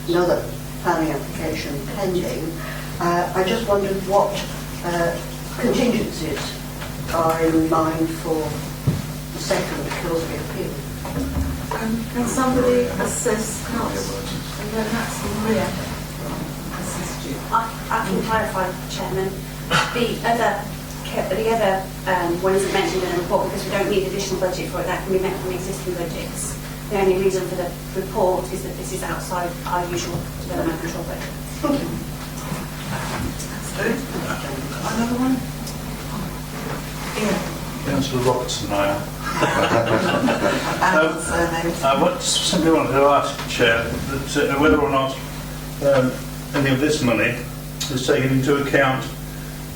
[SPEAKER 22] another planning application pending. I just wondered what contingencies are in mind for the second Kilsby appeal.
[SPEAKER 4] Can somebody assist Councillor? And then that's Maria.
[SPEAKER 18] I can clarify, Chairman. The other one isn't mentioned in the report because we don't need additional budget for it. That can be met from existing budgets. The only reason for the report is that this is outside our usual development control budget.
[SPEAKER 4] Thank you. That's good. Another one?
[SPEAKER 23] Councillor Robertson, I simply wanted to ask, Chair, that whether or not any of this money is taken into account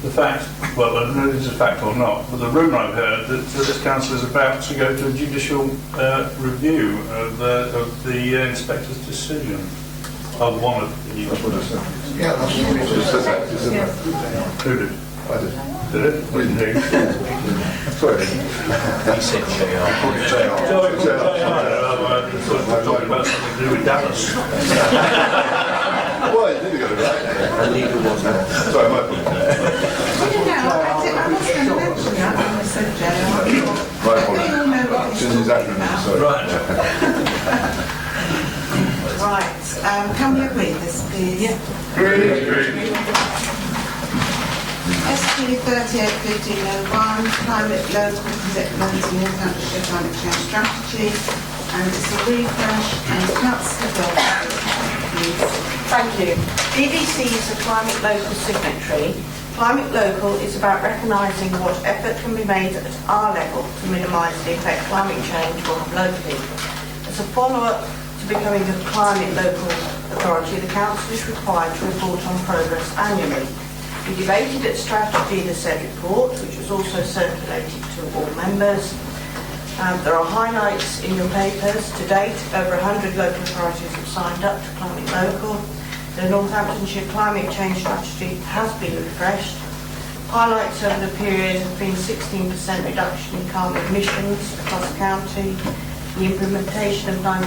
[SPEAKER 23] the fact, well, whether it is a fact or not, but the rumour I've heard that this council is about to go to a judicial review of the inspector's decision of one of the...
[SPEAKER 6] Yeah, that's what it says.
[SPEAKER 23] Who did?
[SPEAKER 6] I did.
[SPEAKER 23] Did it? We didn't hear.
[SPEAKER 6] Sorry.
[SPEAKER 23] He said JR. Talking about something to do with Dallas.
[SPEAKER 6] Well, you nearly got it right.
[SPEAKER 23] Illegal was that.
[SPEAKER 6] Sorry, my
[SPEAKER 4] I was going to mention that when I said JR.
[SPEAKER 6] Right, Susan's his acronym, sorry.
[SPEAKER 4] Right. Can we agree this, please? Yeah.
[SPEAKER 6] Agree.
[SPEAKER 4] SG 381501, Climate Local Commitments in Northamptonshire Climate Change Strategy, and it's a refresh, and Councillor Bill, please.
[SPEAKER 24] Thank you. BBC is a Climate Local signatory. Climate Local is about recognising what effort can be made at our level to minimise the effect climate change will have locally. As a follow-up to becoming a Climate Local authority, the Council is required to report on progress annually. We debated at strategy the said report, which was also circulated to all members. There are highlights in your papers. To date, over 100 local authorities have signed up to Climate Local. The Northamptonshire Climate Change Strategy has been refreshed. Highlights over the period have been 16% reduction in carbon emissions across the county, the implementation of 5%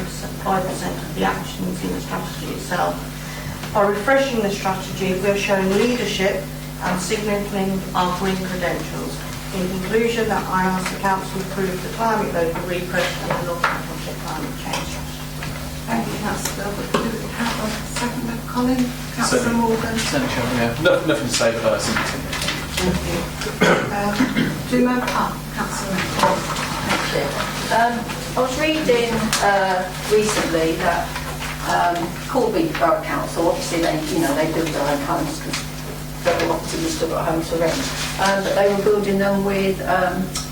[SPEAKER 24] of the actions in the strategy itself. By refreshing the strategy, we are showing leadership and signalling our green credentials. In conclusion, that I ask the Council to approve the Climate Local refresh and the Northamptonshire Climate Change Strategy.
[SPEAKER 4] Thank you, Councillor. Do we have a second of Colin? Councillor Morgan?
[SPEAKER 11] Nothing to say, but I simply think.
[SPEAKER 4] Thank you. Do you remember? Councillor.
[SPEAKER 16] Thank you. I was reading recently that Corby Borough Council, obviously they build their own homes because very often you still got homes to rent, but they were building them with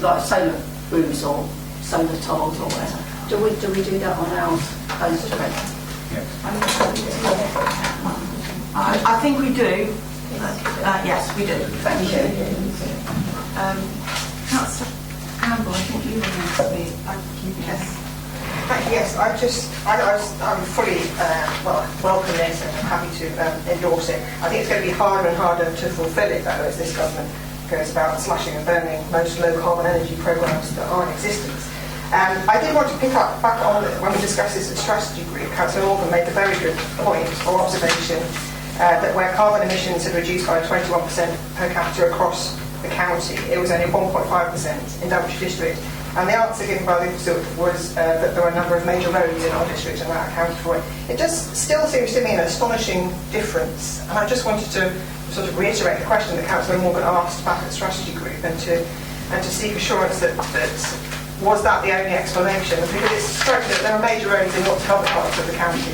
[SPEAKER 16] like solar roofs or solar tiles or whatever. Do we do that on our homes to rent?
[SPEAKER 24] I think we do. Yes, we do.
[SPEAKER 16] Thank you.
[SPEAKER 4] Councillor Campbell, I think you were going to be. Yes.
[SPEAKER 19] Yes, I'm fully welcome this and I'm happy to endorse it. I think it's going to be harder and harder to fulfil it though as this government goes about slashing and burning most low carbon energy programmes that are in existence. I did want to pick up back on when we discussed this at strategy group. Councillor Morgan made a very good point or observation that where carbon emissions had reduced by 21% per capita across the county, it was only 1.5% in Daventry district. And the answer given by the officer was that there were a number of major roads in our district and that accounted for it. It just still seems to me an astonishing difference. And I just wanted to sort of reiterate the question that Councillor Morgan asked back at the strategy group and to seek assurance that was that the only explanation? Because it's striking that there are major roads in lots of other parts of the county.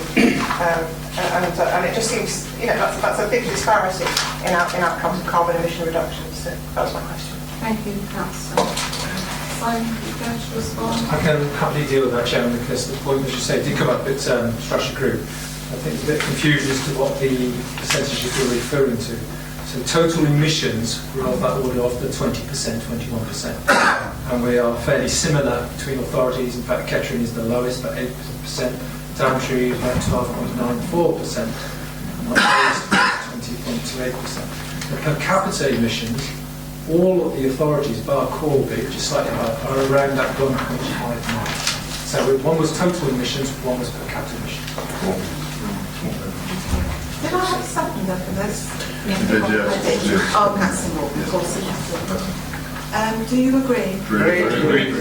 [SPEAKER 19] And it just seems, that's a big disparity in outcomes of carbon emission reductions. So that was my question.
[SPEAKER 4] Thank you, Councillor. Simon, are you going to respond?
[SPEAKER 7] I can happily deal with that, Chairman, because the point, as you say, did come up at strategy group. I think there's a bit of confusion as to what the percentages you're referring to. So total emissions were of that order of the 20%, 21%. And we are fairly similar between authorities. In fact, Kettering is the lowest, about 8%. Daventry is about 12.94%. And our 20.28%. The per capita emissions, all of the authorities, bar Corby, which is slightly higher, are around that 1.5 mark. So one was total emissions, one was per capita emissions.
[SPEAKER 4] Did I have a seconder for this?
[SPEAKER 6] You did, yes.
[SPEAKER 4] I did. Oh, Councillor Morgan, of course, yes. Do you agree?
[SPEAKER 6] Agree.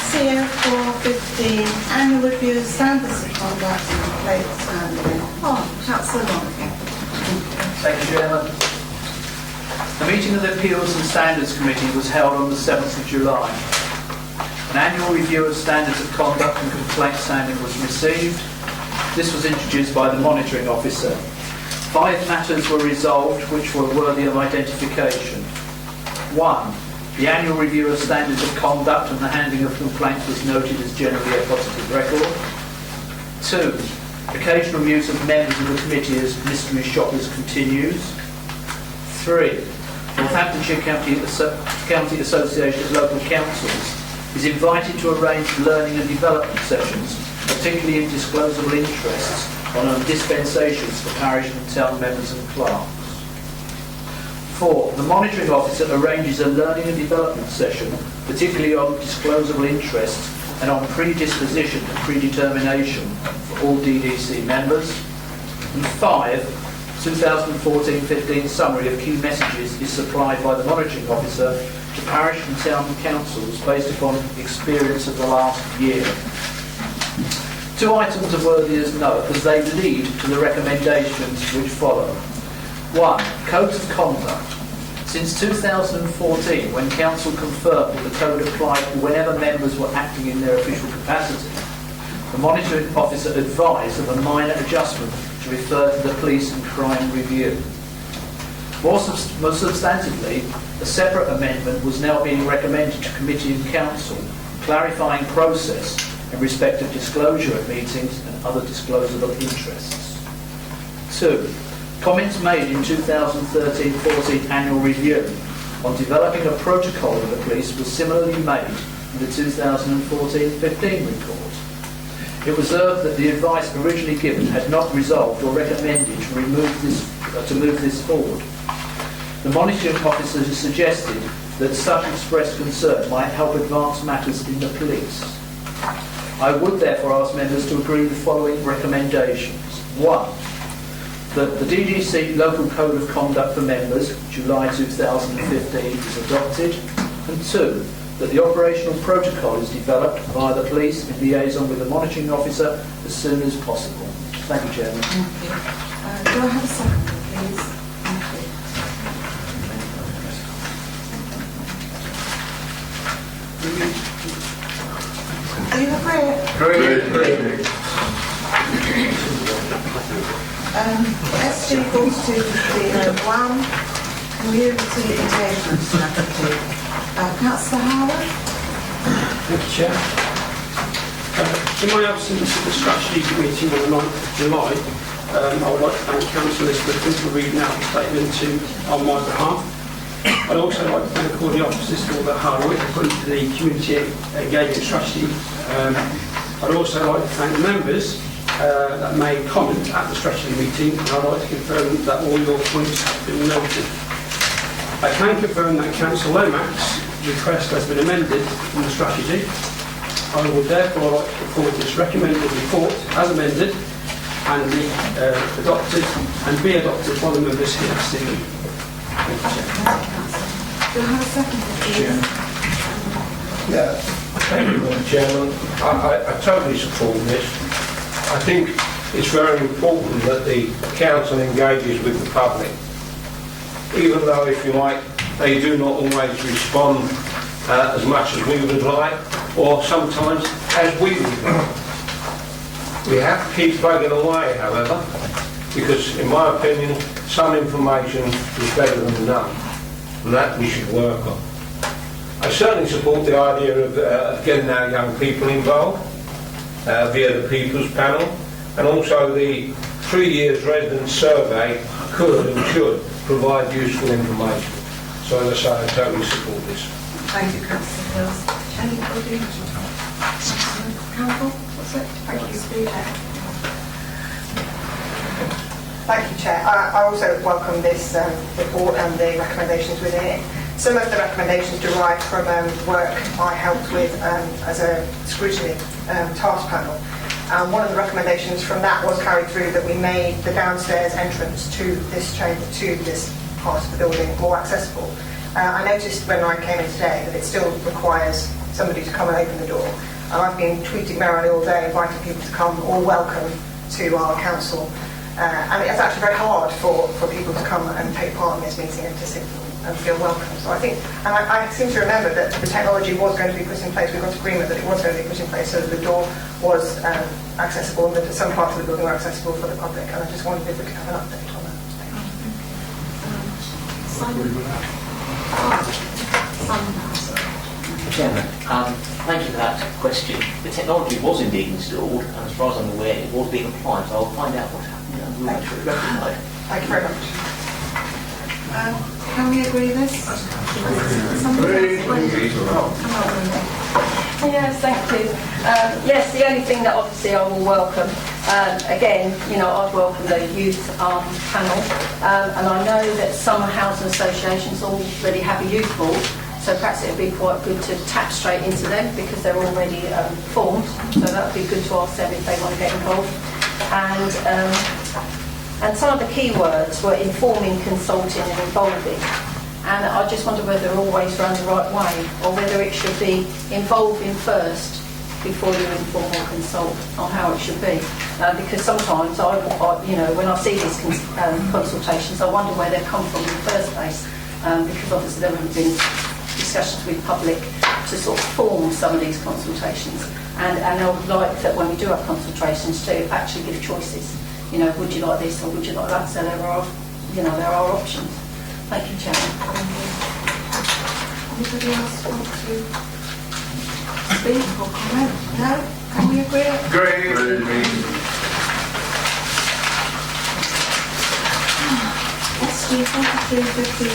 [SPEAKER 4] SCO 415, annual review of standards of conduct and complaints handling. Oh, Councillor Morgan.
[SPEAKER 21] Thank you, Chairman. The meeting of the Appeals and Standards Committee was held on the 7th of July. An annual review of standards of conduct and complaints handling was received. This was introduced by the monitoring officer. 5 matters were resolved which were worthy of identification. 1. The annual review of standards of conduct and the handling of complaints was noted as generally a positive record. 2. Occasional use of members of the committee as mystery shoppers continues. 3. Northamptonshire County Association of Local Councils is invited to arrange learning and development sessions, particularly in disclosable interests, on dispensations for parish and town members and clerks. 4. The monitoring officer arranges a learning and development session, particularly on disclosable interests and on predisposition and predetermination for all DDC members. And 5. 2014-15 summary of key messages is supplied by the monitoring officer to parish and town councils based upon experience of the last year. 2 items are worthy as note as they lead to the recommendations which follow. 1. Codes of conduct. Since 2014, when Council confirmed that the code applied whenever members were acting in their official capacity, the monitoring officer advised of a minor adjustment to refer to the Police and Crime Review. More substantively, a separate amendment was now being recommended to Committee and Council, clarifying process in respect of disclosure at meetings and other disclosable interests. 2. Comments made in 2013-14 annual review on developing a protocol of the police was similarly made in the 2014-15 report. It was observed that the advice originally given had not resolved or recommended to move this forward. The monitoring officer suggested that such expressed concern might help advance matters in the police. I would therefore ask members to agree the following recommendations. 1. That the DGC Local Code of Conduct for Members, July 2015, is adopted. And 2. That the operational protocol is developed via the police in liaison with the monitoring officer as soon as possible. Thank you, Chairman.
[SPEAKER 4] Thank you. Do I have a second, please? Thank you. Are you agree? SG 4201, Community Engagement Strategy. Councillor Howard?
[SPEAKER 10] Thank you, Chair. In my absence at the strategy meeting on the 9th of July, I would like to thank Councillor Elizabeth for reading out the statement on my behalf. I'd also like to thank all the officers for their hard work put into the community engagement strategy. I'd also like to thank the members that made comment at the strategy meeting, and I'd like to confirm that all your points have been noted. I can confirm that Councillor Lomax's request has been amended in the strategy. I would therefore like to put forward this recommended report as amended and be adopted by the members here this evening. Thank you, Chair.
[SPEAKER 4] Do you have a second?
[SPEAKER 3] Yeah, thank you, Madam Chairman. I totally support this. I think it's very important that the council engages with the public, even though, if you like, they do not always respond as much as we would like, or sometimes as we would like. We have to keep plugging away, however, because, in my opinion, some information is better than none, and that we should work on. I certainly support the idea of getting our young people involved via the People's Panel, and also the 3 years resident survey could and should provide useful information. So as I say, I totally support this.
[SPEAKER 19] Thank you, Councillor Hills. Anybody? Council, what's it? Thank you, Speaker. Thank you, Chair. I also welcome this report and the recommendations within it. Some of the recommendations derive from work I helped with as a scrutiny task panel. One of the recommendations from that was carried through, that we made the downstairs entrance to this chamber, to this part of the building, more accessible. I noticed when I came in today that it still requires somebody to come and open the door. And I've been tweeting merrily all day, inviting people to come, all welcome to our council. And it's actually very hard for people to come and take part in this meeting and to sit and feel welcome. So I think, and I seem to remember that the technology was going to be put in place. We got agreement that it was going to be put in place so that the door was accessible, and that some parts of the building were accessible for the public. And I just wondered if we could have an update on that.
[SPEAKER 12] Chairman, thank you for that question. The technology was indeed installed, and as far as I'm aware, it was being applied, so I'll find out what happened and we'll make sure it's rectified.
[SPEAKER 19] Thank you very much. Can we agree this?
[SPEAKER 16] Yes, thank you. Yes, the only thing that obviously I will welcome, again, you know, I'd welcome the youth panel, and I know that some housing associations already have a youth board, so perhaps it would be quite good to tap straight into them because they're already formed, so that would be good to ask them if they want to get involved. And some of the key words were informing, consulting and involving. And I just wonder whether they're always run the right way, or whether it should be involving first before you inform or consult on how it should be. Because sometimes, you know, when I see these consultations, I wonder where they've come from in the first place. Because obviously there haven't been discussions with public to sort of form some of these consultations. And I would like that when we do have consultations to actually give choices. You know, would you like this or would you like that? So there are, you know, there are options. Thank you, Chairman.
[SPEAKER 19] Anybody else want to speak or comment? No? Can we agree?
[SPEAKER 6] Agree.
[SPEAKER 19] SG 4315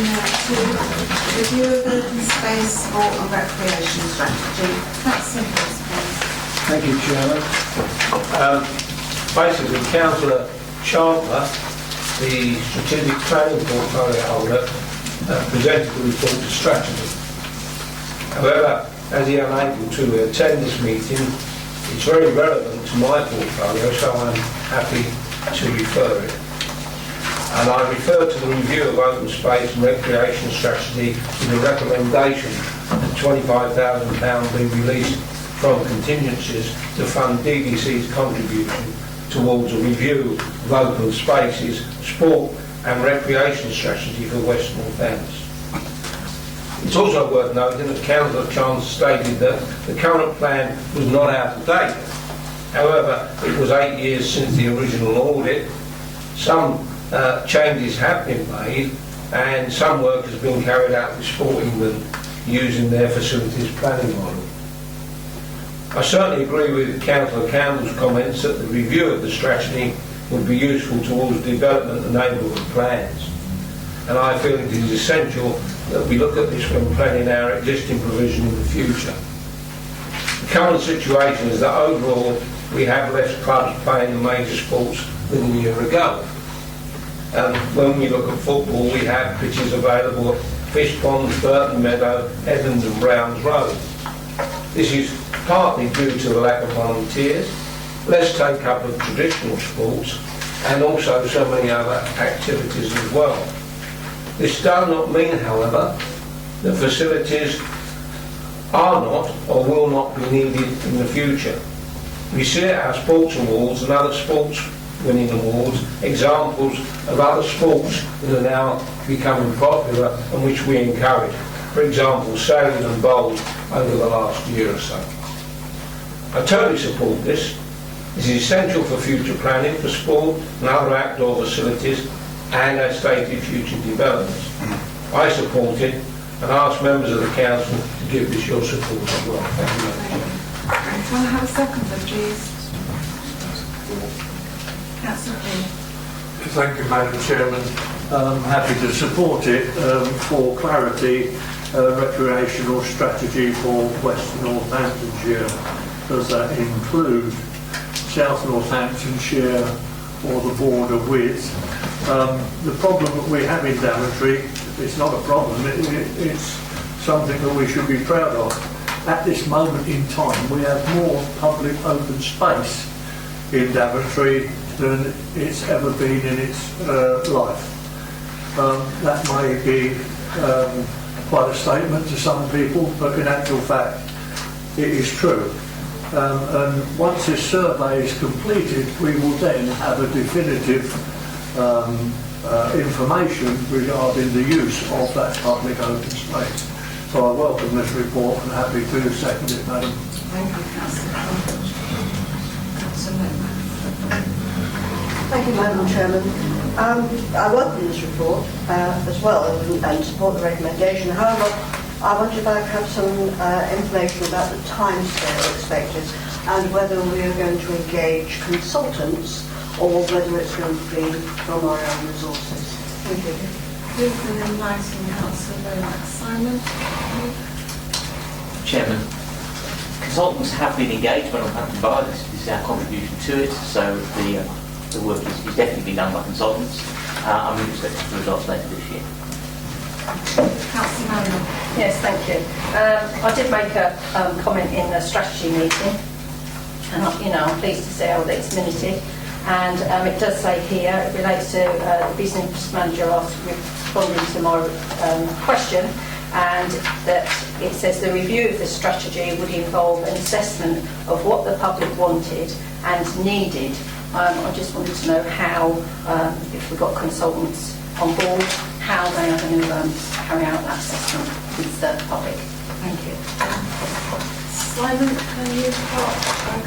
[SPEAKER 19] review of open space, sport and recreation strategy. That's simple, please.
[SPEAKER 3] Thank you, Chairman. Basically, Councillor Chandler, the strategic planning portfolio holder, presented the report to strategy. However, as he is unable to attend this meeting, it's very relevant to my portfolio, so I'm happy to refer it. And I refer to the review of open space and recreation strategy with a recommendation that £25,000 be released from contingencies to fund DDC's contribution towards a review of open spaces, sport and recreation strategy for West North Ends. It's also worth noting that Councillor Chance stated that the current plan was not out of date. However, it was 8 years since the original audit. Some changes have been made and some work has been carried out with Sport England using their facilities planning model. I certainly agree with Councillor Campbell's comments that the review of the strategy would be useful towards development and neighbourhood plans. And I feel it is essential that we look at this when planning our existing provision in the future. The current situation is that overall we have less clubs playing the major sports than a year ago. When we look at football, we have pitches available at Fish Ponds, Burton Meadow, Evans and Browns Road. This is partly due to the lack of volunteers, less take up of traditional sports, and also so many other activities as well. This does not mean, however, that facilities are not or will not be needed in the future. We see at our sports awards and other sports winning awards examples of other sports that are now becoming popular and which we encourage. For example, sailing and bowls over the last year or so. I totally support this. It is essential for future planning for sport and other outdoor facilities and, as stated, future developments. I support it and ask members of the council to give this your support as well. Thank you very much.
[SPEAKER 4] Can I have a seconder, please? Councillor King.
[SPEAKER 8] Thank you, Madam Chairman. I'm happy to support it for clarity, recreational strategy for West Northamptonshire. Does that include South Northamptonshire or the border with? The problem that we have in Daventry, it's not a problem, it's something that we should be proud of. At this moment in time, we have more public open space in Daventry than it's ever been in its life. That may be quite a statement to some people, but in actual fact, it is true. And once this survey is completed, we will then have a definitive information regarding the use of that public open space. So I welcome this report and happy to second it, Madam.
[SPEAKER 4] Thank you, Councillor.
[SPEAKER 22] Thank you, Madam Chairman. I welcome this report as well and support the recommendation. However, I wonder if I could have some information about the timescale expected and whether we are going to engage consultants or whether it's going to be from our own resources. Thank you.
[SPEAKER 4] Please enlighten Councillor Simon.
[SPEAKER 12] Chairman, consultants have been engaged by Northampton Borough. This is our contribution to it, so the work is definitely being done by consultants. I'm really expecting the results later this year.
[SPEAKER 4] Councillor Mann.
[SPEAKER 16] Yes, thank you. I did make a comment in the strategy meeting, and I'm pleased to say that it's minuted. And it does say here, it relates to the business manager responding to my question, and that it says the review of the strategy would involve an assessment of what the public wanted and needed. I just wanted to know how, if we've got consultants on board, how they are going to carry out that assessment with the public. Thank you.
[SPEAKER 4] Simon, can you help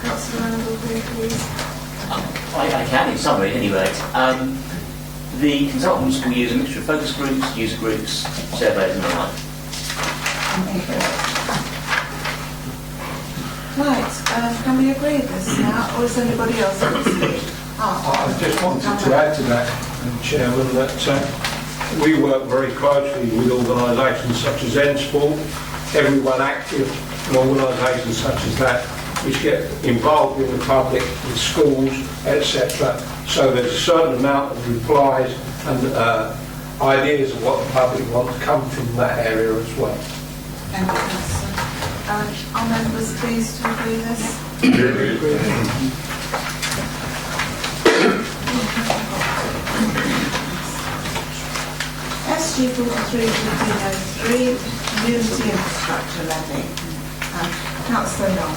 [SPEAKER 4] Councillor Randall here, please?
[SPEAKER 12] I can, in summary, anyway. The consultants will use a mixture of focus groups, user groups, surveys and the like.
[SPEAKER 4] Right, can we agree with this now, or is anybody else going to speak?
[SPEAKER 3] I just wanted to add to that, Chairman, that we work very closely with organisations such as N-Sport, everyone active in organisations such as that, which get involved in the public, with schools, etc. So there's a certain amount of replies and ideas of what the public want to come from that area as well.
[SPEAKER 4] Thank you, Councillor. Are members pleased to agree this? SG 43-1503, Community Infrastructure Levy. Councillor Knoll.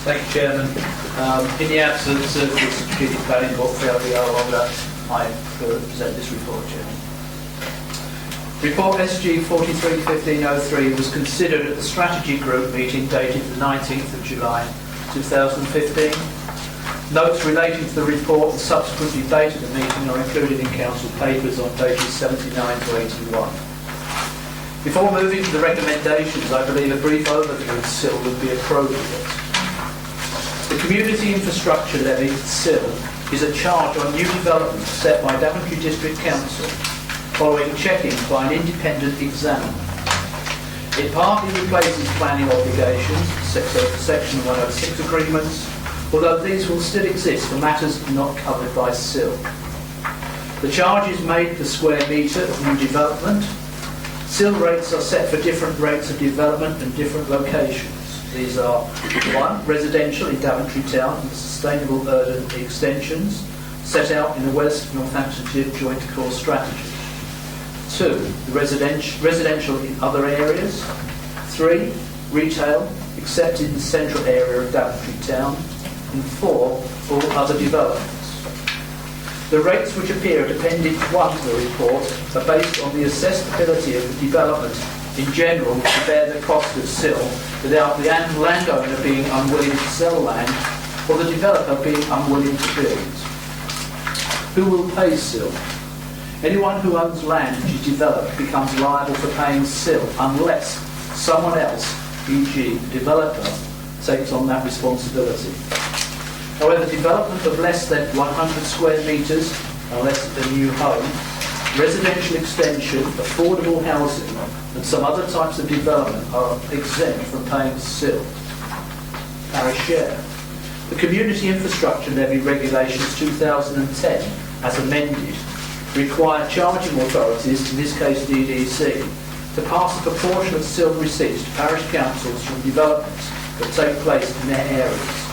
[SPEAKER 21] Thank you, Chairman. In the absence of the strategic planning portfolio longer, I present this report, Chairman. Report SG 43-1503 was considered at the strategy group meeting dated the 19th of July 2015. Notes relating to the report and subsequent debate at the meeting are included in council papers on pages 79 to 81. Before moving to the recommendations, I believe a brief overview of SIL would be appropriate. The Community Infrastructure Levy, SIL, is a charge on new developments set by Daventry District Council following checking by an independent examiner. It partly replaces planning obligations, Section 106 agreements, although these will still exist for matters not covered by SIL. The charge is made per square metre of new development. SIL rates are set for different rates of development and different locations. These are 1. Residential in Daventry Town and the sustainable urban extensions set out in the West Northamptonshire Joint Core Strategy. 2. The residential in other areas. 3. Retail, except in the central area of Daventry Town. And 4. All other developments. The rates which appear at Appendix 1 to the report are based on the assessed ability of the development in general to bear the cost of SIL without the landowner being unwilling to sell land or the developer being unwilling to build. Who will pay SIL? Anyone who owns land which is developed becomes liable for paying SIL unless someone else, e.g. the developer, takes on that responsibility. However, development of less than 100 square metres, unless it's a new home, residential extension, affordable housing and some other types of development are exempt from paying SIL. Parish share. The Community Infrastructure Levy Regulations 2010, as amended, require charging authorities, in this case DDC, to pass a proportion of SIL receipts to parish councils from developments that take place in their areas.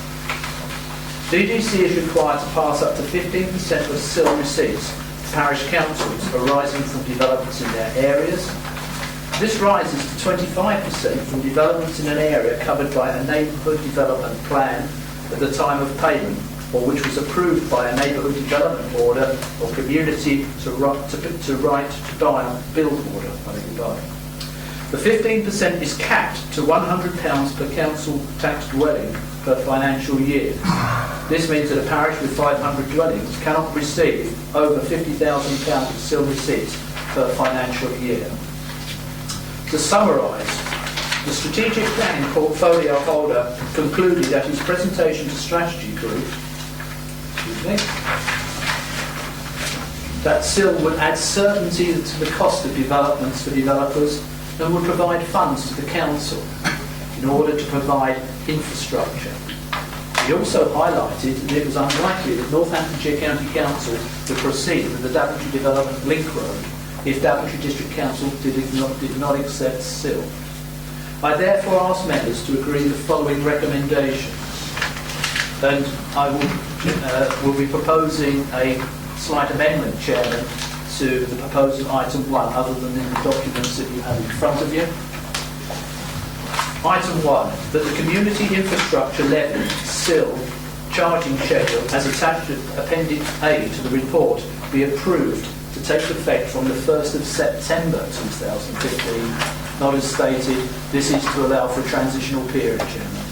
[SPEAKER 21] DDC is required to pass up to 15% of SIL receipts to parish councils arising from developments in their areas. This rises to 25% from developments in an area covered by a neighbourhood development plan at the time of payment, or which was approved by a neighbourhood development order or community to right to buy build order. The 15% is capped to £100 per council tax dwelling per financial year. This means that a parish with 500 dwellings cannot receive over £50,000 of SIL receipts per financial year. To summarise, the strategic planning portfolio holder concluded at his presentation to Strategy Group that SIL would add certainty to the cost of developments for developers and would provide funds to the council in order to provide infrastructure. He also highlighted that it was unlikely that Northamptonshire County Council would proceed with the Daventry Development Link Road if Daventry District Council did not accept SIL. I therefore ask members to agree the following recommendations, and I will be proposing a slight amendment, Chairman, to the proposal item 1, other than in the documents that you have in front of you. Item 1, that the Community Infrastructure Levy SIL charging schedule as attached to Appendix A to the report be approved to take effect from the 1st of September 2015. Not as stated, this is to allow for a transitional period, Chairman.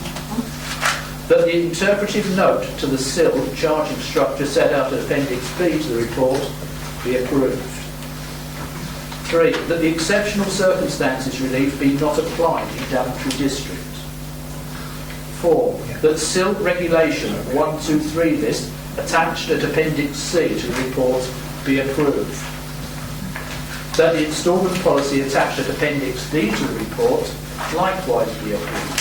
[SPEAKER 21] That the interpretive note to the SIL charging structure set out at Appendix B to the report be approved. 3. That the exceptional circumstances relief be not applied in Daventry District. 4. That SIL regulation 123 list attached at Appendix C to the report be approved. That the instalment policy attached at Appendix D to the report likewise be approved.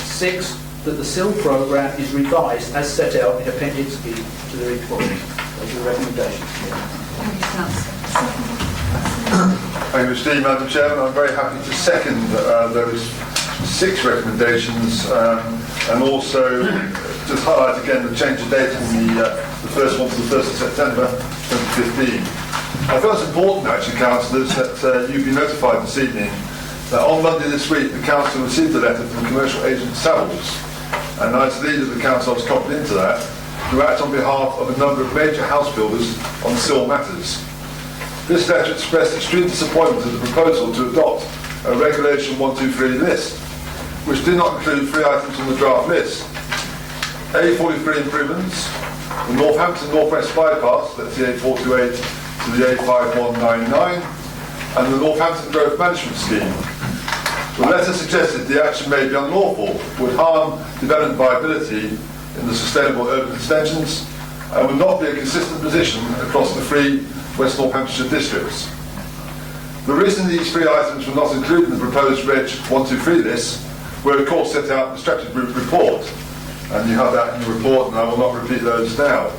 [SPEAKER 21] 6. That the SIL programme is revised as set out in Appendix E to the report. Those are the recommendations.
[SPEAKER 6] Thank you, Steve, Madam Chairman. I'm very happy to second those 6 recommendations and also just highlight again the change of date from the first one to the 1st of September 2015. I feel it's important, actually, councillors, that you've been notified this evening that on Monday this week the council received a letter from commercial agent Savills, and as leader of the council I was copied into that, to act on behalf of a number of major house builders on SIL matters. This letter expressed extreme disappointment at the proposal to adopt a Regulation 123 list, which did not include 3 items on the draft list. A43 improvements, the Northampton North West bypass, that's the A428 to the A5199, and the Northampton Growth Management Scheme. The letter suggested the action may be unlawful, would harm development viability in the sustainable urban extensions, and would not be a consistent position across the 3 West Northamptonshire districts. The reason these 3 items were not included in the proposed Reg 123 list were of course set out in the Strategy Group report, and you have that in your report, and I will not repeat those now.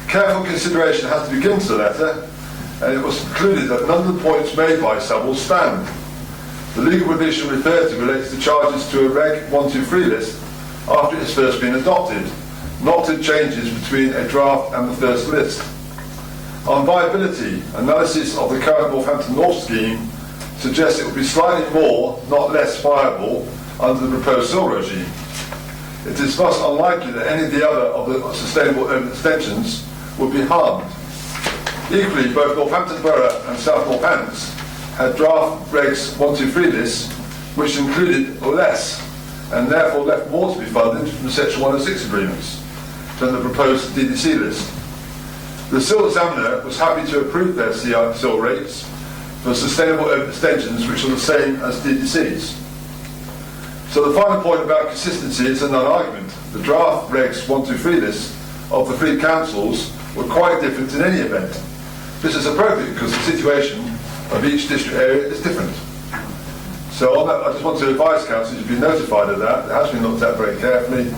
[SPEAKER 6] Careful consideration had to be given to the letter, and it was concluded that none of the points made by Savills stand. The legal provision referred to relates to charges to a Reg 123 list after it has first been adopted, not to changes between a draft and the first list. On viability, analysis of the current Northampton North scheme suggests it would be slightly more, not less viable under the proposed SIL regime. It is thus unlikely that any of the other of the sustainable urban extensions would be harmed. Equally, both Northampton Borough and South Northants had draft Regs 123 lists which included less and therefore left more to be funded from Section 106 agreements than the proposed DDC list. The SIL examiner was happy to approve their SIL rates for sustainable urban extensions which are the same as DDCs. So the final point about consistency is a non-argument. The draft Regs 123 lists of the three councils were quite different in any event. This is appropriate because the situation of each district area is different. So on that, I just want to advise councils, you've been notified of that. It has been looked at very carefully,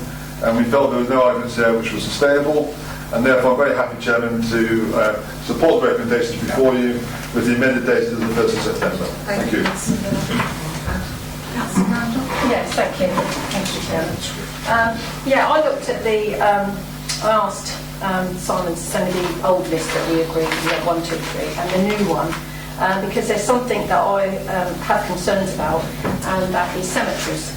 [SPEAKER 6] and we felt there were no arguments there which were sustainable, and therefore I'm very happy, Chairman, to support the recommendations before you with the amended date of the 1st of September. Thank you.
[SPEAKER 16] Yes, thank you. Thank you, Chairman. I looked at the, I asked Simon to send me the old list that we agreed, 1, 2, 3, and the new one, because there's something that I have concerns about, and that is cemeteries.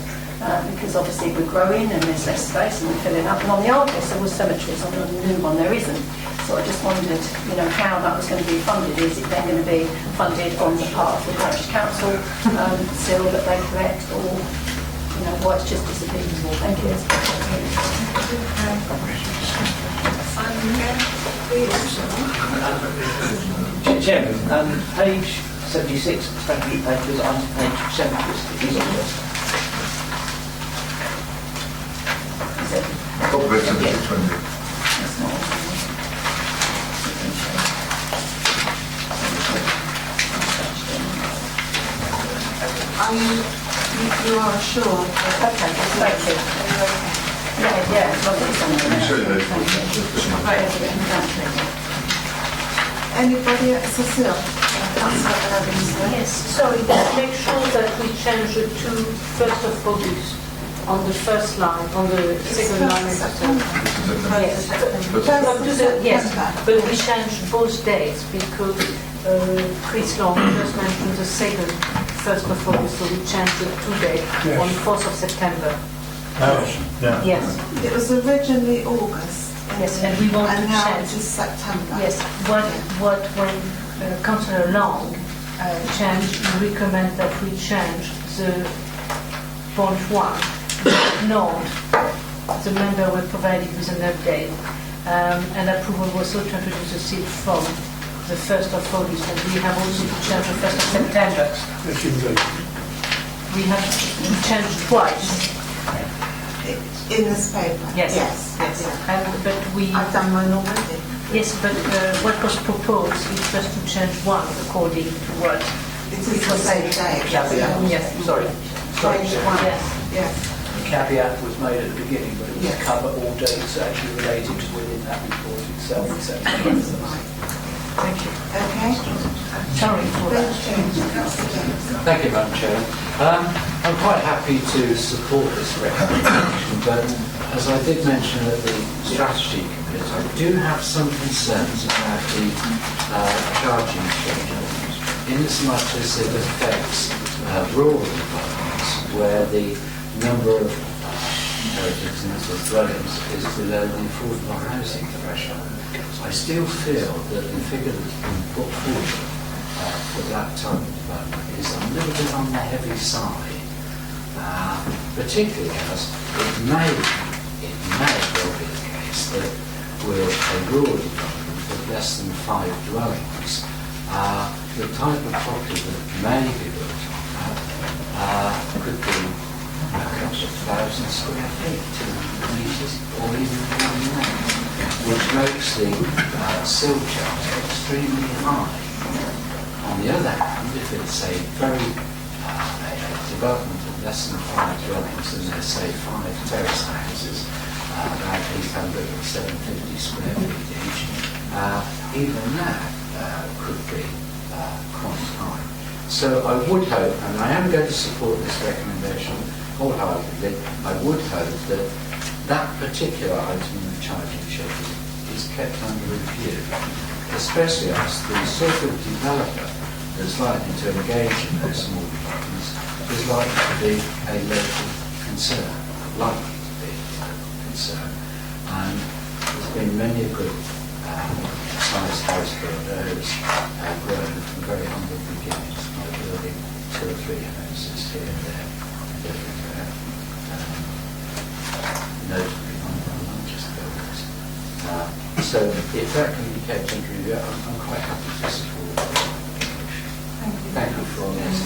[SPEAKER 16] Because obviously we're growing and there's less space and we're filling up. And on the old list there were cemeteries, on the new one there isn't. So I just wondered, how that was going to be funded. Is it then going to be funded on the part of the parish council still that they collect, or why it's just disappeared? Thank you.
[SPEAKER 21] Chairman, page 76, statutory papers, on page 70, is on this.
[SPEAKER 4] You are sure?
[SPEAKER 16] Okay, thank you.
[SPEAKER 4] Anybody at Cecile?
[SPEAKER 2] Yes, sorry, just make sure that we change it to 1st of August on the first line, on the second line. Yes, but we changed both dates because Chris Long just mentioned the second 1st of August, so we changed the 2 dates on 4th of September. Yes.
[SPEAKER 4] It was originally August.
[SPEAKER 2] Yes, and we want
[SPEAKER 4] and
[SPEAKER 2] to
[SPEAKER 4] now
[SPEAKER 2] change.
[SPEAKER 4] it is September.
[SPEAKER 2] Yes, when Councillor Long changed, we recommend that we change the point 1, ignored the member were provided with an update, and approval was also to introduce a SIL from the 1st of August, and we have also to change the 1st of September.
[SPEAKER 8] Yes, indeed.
[SPEAKER 2] We have to change twice.
[SPEAKER 4] In this paper?
[SPEAKER 2] Yes.
[SPEAKER 4] Yes.
[SPEAKER 2] But
[SPEAKER 4] I've done mine already.
[SPEAKER 2] Yes, but what was proposed is just to change one according to what
[SPEAKER 4] it is the same day.
[SPEAKER 21] Yes, sorry.
[SPEAKER 4] Change one. Yes.
[SPEAKER 21] The caveat was made at the beginning, but it was to cover all dates actually related to within that report itself, etc.
[SPEAKER 2] Thank you.
[SPEAKER 4] Okay.
[SPEAKER 2] Sorry for that.
[SPEAKER 21] Thank you, Madam Chair. I'm quite happy to support this recommendation, but as I did mention at the strategy committee, I do have some concerns about the charging schedule, in as much as it affects rural environments where the number of inheritance into dwellings is below the affordable housing threshold. I still feel that the figure that's been put forward for that type of development is a little bit on the heavy side, particularly as it may well be the case that with a rural development with less than 5 dwellings, the type of property that may be built on that could be a couple of thousand square feet, 200 metres, or even more, which makes the SIL charge extremely high. On the other hand, if it's a very development of less than 5 dwellings, and there's say 5 terrace houses, about 800 or 750 square feet each, even that could be quite high.
[SPEAKER 9] So I would hope, and I am going to support this recommendation wholeheartedly, I would hope that that particular item in the charging schedule is kept under review, especially as the sort of developer that's likely to engage in those small developments is likely to be a local concern, likely to be a local concern. And there's been many a good sized house builder who's grown from very humble beginnings by building 2 or 3 houses here and there and everywhere, notably on largest buildings. So if that can be kept under review, I'm quite happy to support it. Thank you for this.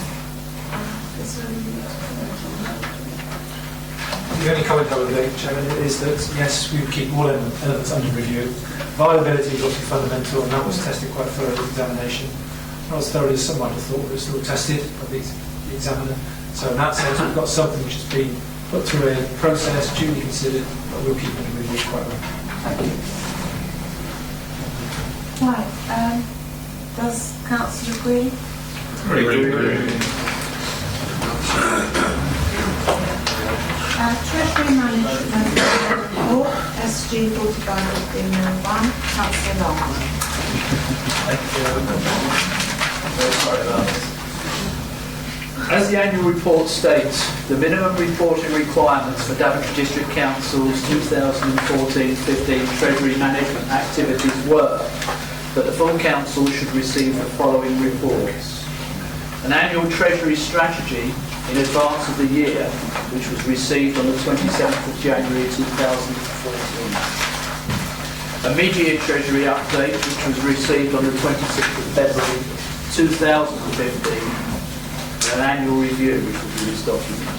[SPEAKER 7] The only comment I would make, Chairman, is that yes, we would keep all elements under review. Viability is obviously fundamental, and that was tested quite thoroughly in examination. Not as thoroughly as some might have thought, but it's still tested by the examiner. So in that sense, we've got something which has been put through a process, duly considered, but we'll keep it under review quite well.
[SPEAKER 9] Thank you.
[SPEAKER 4] Right. Does Council agree? Treasury Management Report, SG 45-1501, Councillor Long.
[SPEAKER 21] As the annual report states, the minimum reporting requirements for Daventry District Council's 2014-15 Treasury Management activities were that the full council should receive the following reports: an annual Treasury strategy in advance of the year, which was received on the 27th of January 2014. A mid-year Treasury update, which was received on the 26th of February 2015, and an annual review, which will be this document.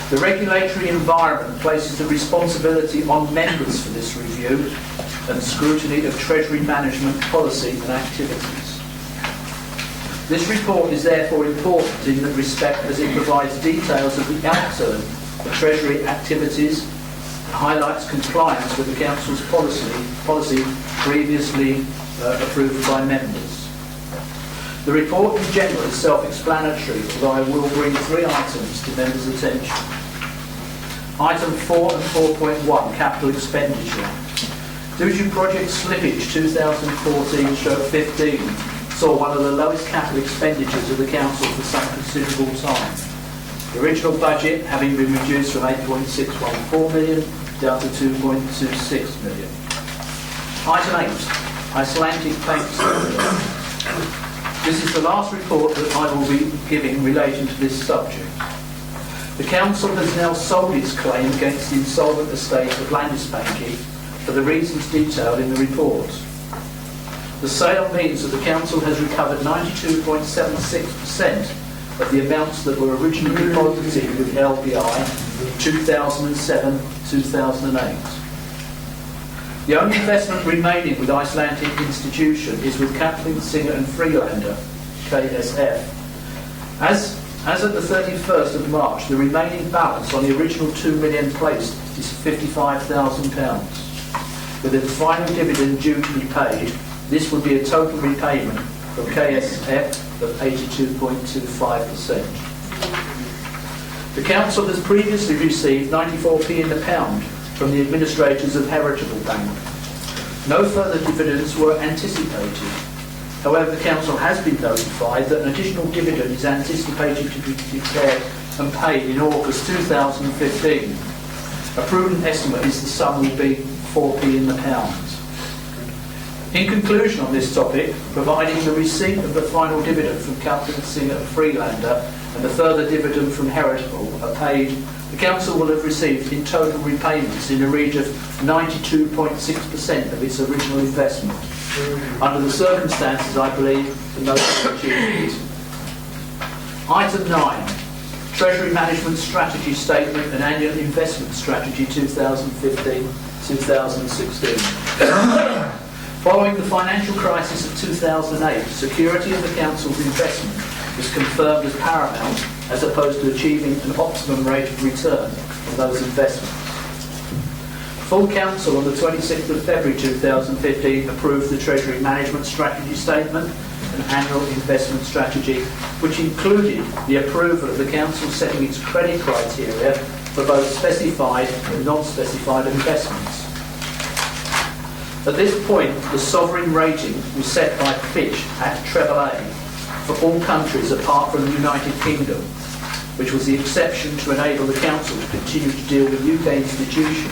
[SPEAKER 21] The regulatory environment places the responsibility on members for this review and scrutiny of Treasury management policy and activities. This report is therefore important in that respect as it provides details of the outturn of Treasury activities and highlights compliance with the Council's policy previously approved by members. The report in general is self-explanatory, although I will bring 3 items to members' attention. Item 4 and 4.1, capital expenditure. Due to project slippage 2014-15, saw one of the lowest capital expenditures of the Council for some considerable time. The original budget having been reduced from 8.614 million down to 2.26 million. Item 8, Icelandic paint storage. This is the last report that I will be giving relating to this subject. The Council has now sold its claim against the insolvent estate of Landisbanki for the reasons detailed in the report. The sale means that the Council has recovered 92.76% of the amounts that were originally deposited with LBI 2007-2008. The only investment remaining with Icelandic institution is with Kathleen Singer and Freelander, KSF. As at the 31st of March, the remaining balance on the original 2 million placed is £55,000. With a final dividend due to be paid, this would be a total repayment from KSF of 82.25%. The Council has previously received 94p in the pound from the administrators of Heritable Bank. No further dividends were anticipated. However, the Council has been notified that an additional dividend is anticipated to be declared and paid in August 2015. A prudent estimate is the sum will be 4p in the pound. In conclusion on this topic, providing the receipt of the final dividend from Kathleen Singer and Freelander and the further dividend from Heritable are paid, the Council will have received in total repayments in a region of 92.6% of its original investment. Under the circumstances, I believe the most achievement. Item 9, Treasury Management Strategy Statement and Annual Investment Strategy 2015-2016. Following the financial crisis of 2008, security of the Council's investment was confirmed as paramount as opposed to achieving an optimum rate of return on those investments. Full Council on the 26th of February 2015 approved the Treasury Management Strategy Statement and annual investment strategy, which included the approval of the council setting its credit criteria for both specified and non-specified investments. At this point, the sovereign rating was set by Fitch at AAA for all countries apart from the United Kingdom, which was the exception to enable the council to continue to deal with UK institutions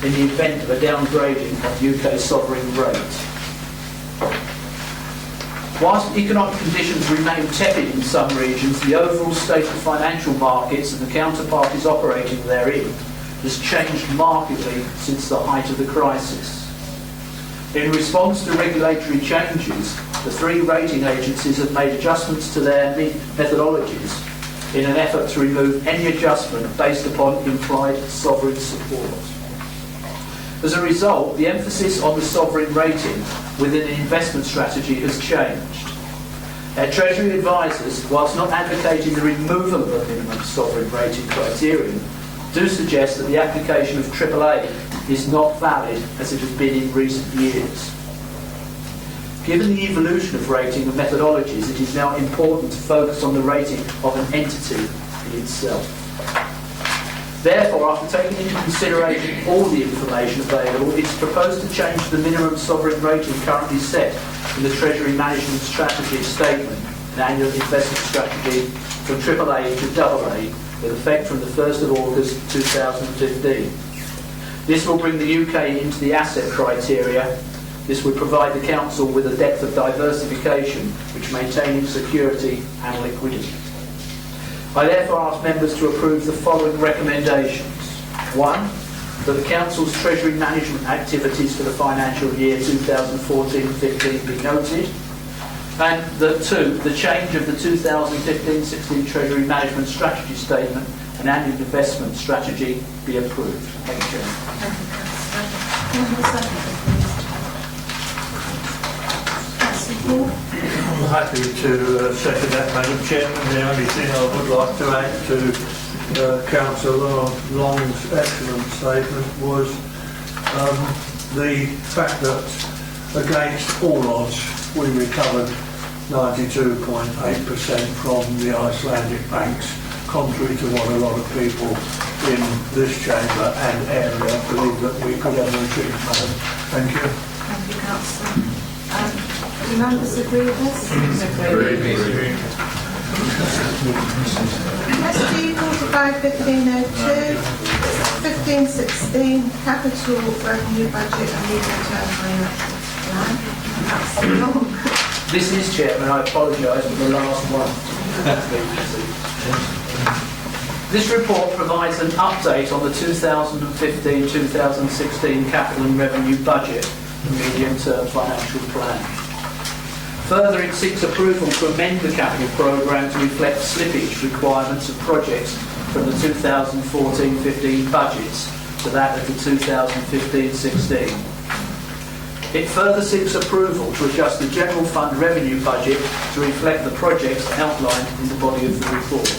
[SPEAKER 21] in the event of a downgrading of UK sovereign rate. Whilst economic conditions remain tepid in some regions, the overall state of financial markets and the counterparties operating therein has changed markedly since the height of the crisis. In response to regulatory changes, the three rating agencies have made adjustments to their methodologies in an effort to remove any adjustment based upon implied sovereign support. As a result, the emphasis on the sovereign rating within the investment strategy has changed. Our Treasury advisors, whilst not advocating the removal of the minimum sovereign rating criterion, do suggest that the application of AAA is not valid as it has been in recent years. Given the evolution of rating and methodologies, it is now important to focus on the rating of an entity in itself. Therefore, after taking into consideration all the information available, it's proposed to change the minimum sovereign rating currently set in the Treasury Management Strategy Statement and Annual Investment Strategy from AAA to AA with effect from the 1st of August 2015. This will bring the UK into the asset criteria. This would provide the Council with a depth of diversification which maintains security and liquidity. I therefore ask members to approve the following recommendations. 1. That the Council's Treasury Management activities for the financial year 2014-15 be noted. And that 2. The change of the 2015-16 Treasury Management Strategy Statement and Annual Investment Strategy be approved. Thank you, Chairman.
[SPEAKER 8] I'm happy to second that, Madam Chairman. The only thing I would like to add to Councillor Long's excellent statement was the fact that against all odds we recovered 92.8% from the Icelandic banks, contrary to what a lot of people in this chamber and area believe that we could ever achieve, Madam. Thank you.
[SPEAKER 4] Thank you, Councillor. Do members agree with this?
[SPEAKER 20] Agree.
[SPEAKER 4] SD 45-1502, 15-16, capital revenue budget and medium-term financial plan. Councillor Long.
[SPEAKER 21] This is, Chairman, I apologise for the last one. This report provides an update on the 2015-2016 capital and revenue budget and medium-term financial plan. Further, it seeks approval to amend the capital programme to reflect slippage requirements of projects from the 2014-15 budgets to that of the 2015-16. It further seeks approval to adjust the general fund revenue budget to reflect the projects outlined in the body of the report.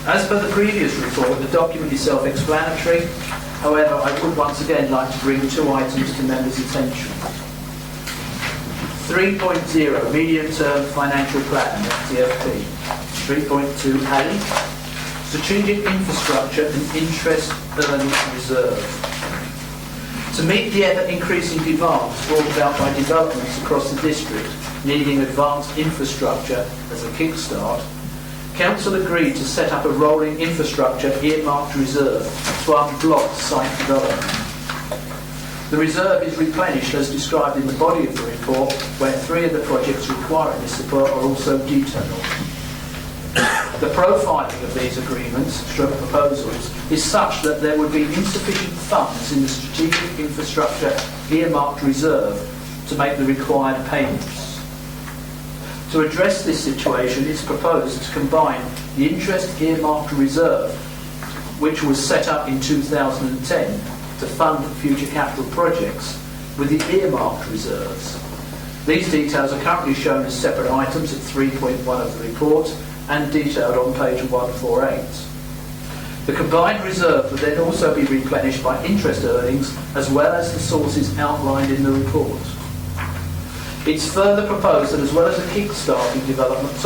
[SPEAKER 21] As per the previous report, the document is self-explanatory. However, I would once again like to bring two items to members' attention. 3.0 Medium-Term Financial Plan, TFP. 3.2A Strategic Infrastructure and Interest Earning Reserve. To meet the ever-increasing demands brought about by developments across the district needing advanced infrastructure as a kickstart, Council agreed to set up a rolling infrastructure earmarked reserve to unblock site development. The reserve is replenished as described in the body of the report, where 3 of the projects requiring this support are also detailed. The profiling of these agreements, proposals, is such that there would be insufficient funds in the strategic infrastructure earmarked reserve to make the required payments. To address this situation, it's proposed to combine the interest earmarked reserve, which was set up in 2010 to fund future capital projects, with the earmarked reserves. These details are currently shown as separate items at 3.1 of the report and detailed on page 148. The combined reserve would then also be replenished by interest earnings as well as the sources outlined in the report. It's further proposed that as well as kickstarting developments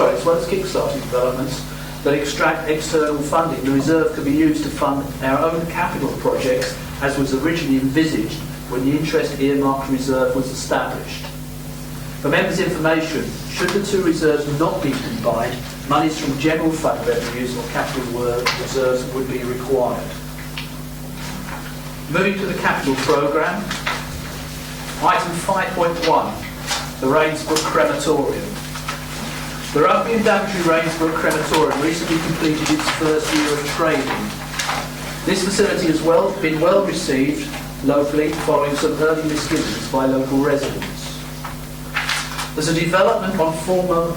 [SPEAKER 21] that extract external funding, the reserve can be used to fund our own capital projects as was originally envisaged when the interest earmarked reserve was established. For members' information, should the two reserves not be combined, monies from general fund revenues or capital reserves would be required. Moving to the capital programme, item 5.1, the Rainsbrook Crematorium. The Rugby and Daventry Rainsbrook Crematorium recently completed its first year of trading. This facility has been well received locally following some early misgivings by local residents. There's a development on former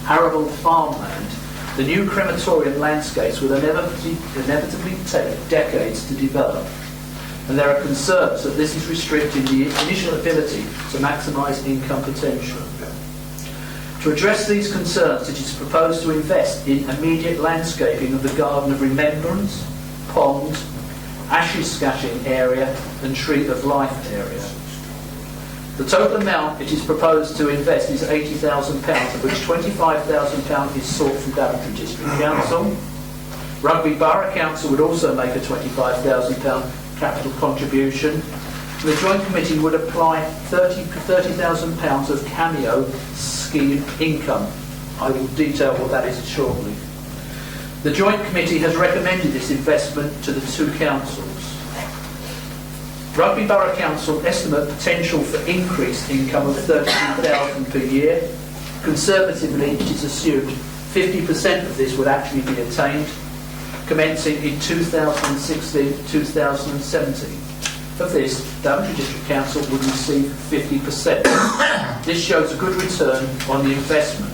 [SPEAKER 21] arable farmland. The new crematorium landscapes will inevitably take decades to develop, and there are concerns that this is restricting the initial ability to maximise income potential. To address these concerns, it is proposed to invest in immediate landscaping of the Garden of Remembrance, pond, ashes scatching area and tree of life area. The total amount it is proposed to invest is £80,000, of which £25,000 is sought from Daventry District Council. Rugby Borough Council would also make a £25,000 capital contribution. The Joint Committee would apply £30,000 of cameo scheme income. I will detail what that is shortly. The Joint Committee has recommended this investment to the two councils. Rugby Borough Council estimate potential for increased income of £32,000 per year. Conservatively, it is assumed 50% of this would actually be attained, commencing in 2016-2017. Of this, Daventry District Council would receive 50%. This shows a good return on the investment.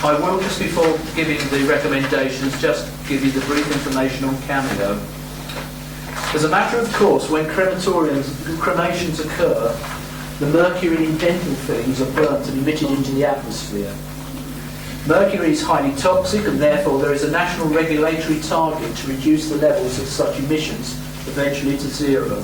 [SPEAKER 21] I will, just before giving the recommendations, just give you the brief information on cameo. As a matter of course, when cremations occur, the mercury in dental fillings are burnt and emitted into the atmosphere. Mercury is highly toxic, and therefore there is a national regulatory target to reduce the levels of such emissions eventually to zero.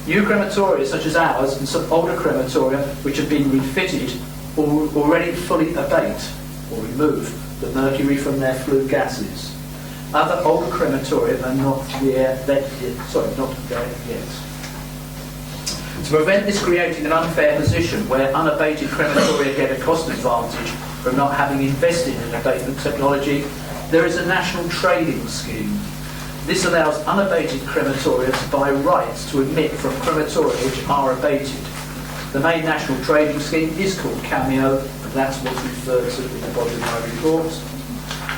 [SPEAKER 21] New crematoria such as ours and some older crematoria which have been refitted already fully abate or remove the mercury from their flue gases. Other older crematoria are not there yet. To prevent this creating an unfair position where unabated crematoria get a cost advantage from not having invested in abatement technology, there is a national trading scheme. This allows unabated crematoria to buy rights to emit from crematoria which are abated. The main national trading scheme is called Cameo, and that's what's referred to in the body of my report.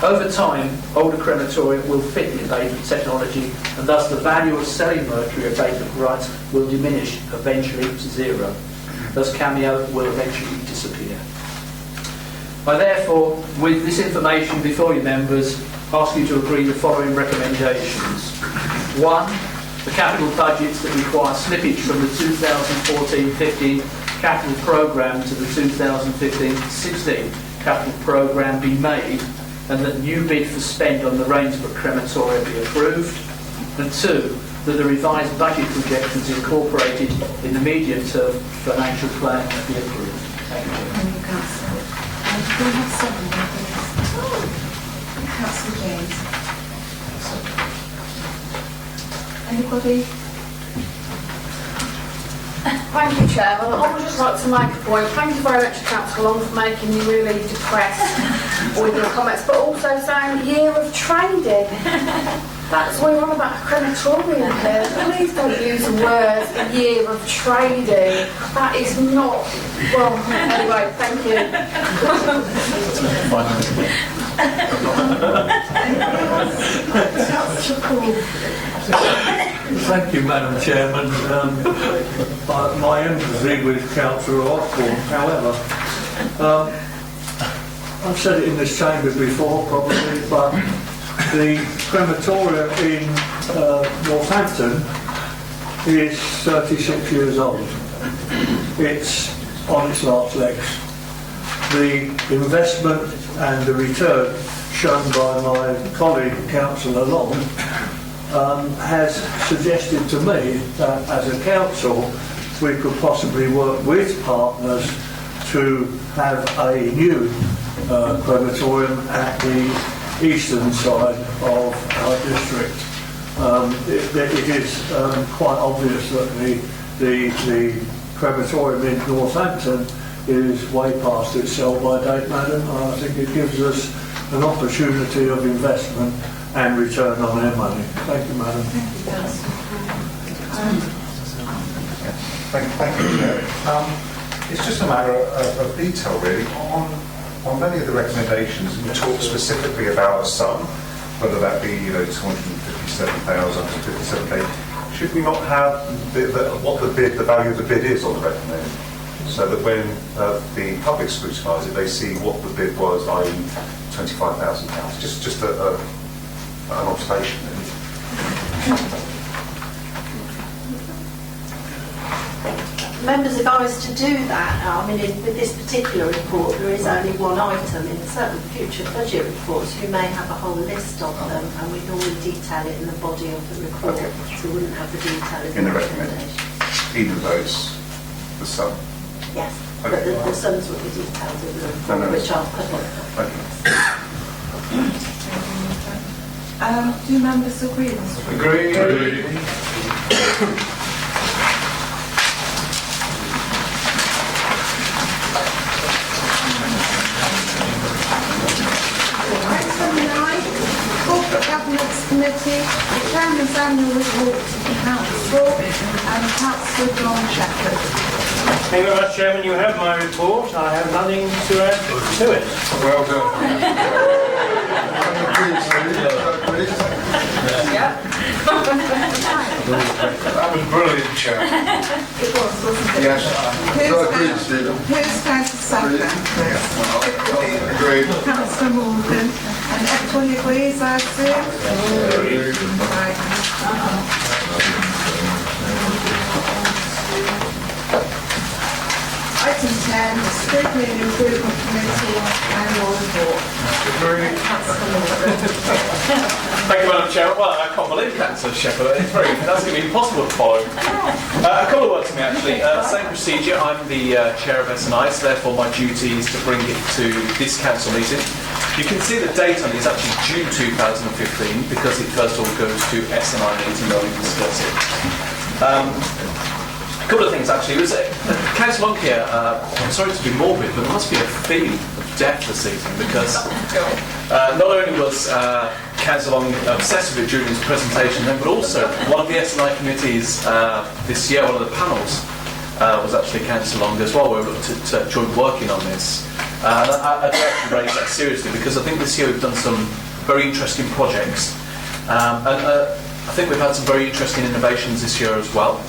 [SPEAKER 21] Over time, older crematoria will fit the abatement technology, and thus the value of selling mercury abatement rights will diminish eventually to zero. Thus Cameo will eventually disappear. I therefore, with this information before you members, ask you to agree the following recommendations. 1. The capital budgets that require slippage from the 2014-15 capital programme to the 2015-16 capital programme be made, and that new bid for spend on the Rainsbrook crematoria be approved. And 2. That the revised budget projections incorporated in the medium-term financial plan be approved. Thank you.
[SPEAKER 4] We have 7 members. Councillor James. Anybody?
[SPEAKER 13] Thank you, Chair. Well, I would just like to make a point. Thank you very much, Councillor Long, for making me really depressed with your comments, but also saying year of trading. That's what we're on about a crematorium here. Please don't use the words year of trading. That is not... Well, anyway, thank you.
[SPEAKER 8] Thank you, Madam Chairman. My empathy with Councillor Osborne, however, I've said it in this chamber before, probably, but the crematorium in Northampton is 36 years old. It's on its last legs. The investment and the return shown by my colleague, Councillor Long, has suggested to me that as a council we could possibly work with partners to have a new crematorium at the eastern side of our district. It is quite obvious that the crematorium in Northampton is way past its sell-by date, madam. I think it gives us an opportunity of investment and return on our money. Thank you, madam.
[SPEAKER 20] Thank you, Chair. It's just a matter of detail, really. On many of the recommendations, we talk specifically about a sum, whether that be 257,000 or 57k. Should we not have what the value of the bid is on the recommendation, so that when the public scrutinise it, they see what the bid was, i.e. £25,000? Just an observation, really.
[SPEAKER 2] Members, if I was to do that, I mean, with this particular report, there is only one item. In certain future budget reports, you may have a whole list of them, and we normally detail it in the body of the report, so we wouldn't have the detail
[SPEAKER 20] in the recommendation. Even though it's the sum?
[SPEAKER 2] Yes,
[SPEAKER 20] okay.
[SPEAKER 2] But the sums will be detailed in the report, which I'll put on.
[SPEAKER 4] Okay. Do members agree with this?
[SPEAKER 3] Agree.
[SPEAKER 4] Corporate Governance Committee, the Chairman's Annual Report to the Council, and Councillor John Shepherd.
[SPEAKER 10] Thank you very much, Chairman. You have my report. I have nothing to add to it.
[SPEAKER 3] Well done. That was brilliant, Chair.
[SPEAKER 4] It was, wasn't it?
[SPEAKER 3] Yes.
[SPEAKER 4] Who's going to second this?
[SPEAKER 3] Agreed.
[SPEAKER 4] Councillor Morgan. And everybody agrees, I assume? Right. Item 10, the Scrutiny and Improvement Committee Annual Report. Councillor Morgan.
[SPEAKER 11] Thank you, Madam Chair. Well, I can't believe Councillor Shepherd. It's very, that's going to be impossible to follow. A couple of words to me, actually. Same procedure. I'm the chair of S&I, so therefore my duty is to bring it to this council meeting. You can see the date on it is actually June 2015 because it first of all goes to S&I meeting where we discuss it. A couple of things actually. Councillor Monk here, I'm sorry to be morbid, but there must be a theme of death this evening because not only was Councillor Long obsessed with it during his presentation then, but also one of the S&I committees this year, one of the panels, was actually Councillor Long as well, where we looked at joint working on this. And I'd like to raise that seriously because I think this year we've done some very interesting projects. And I think we've had some very interesting innovations this year as well.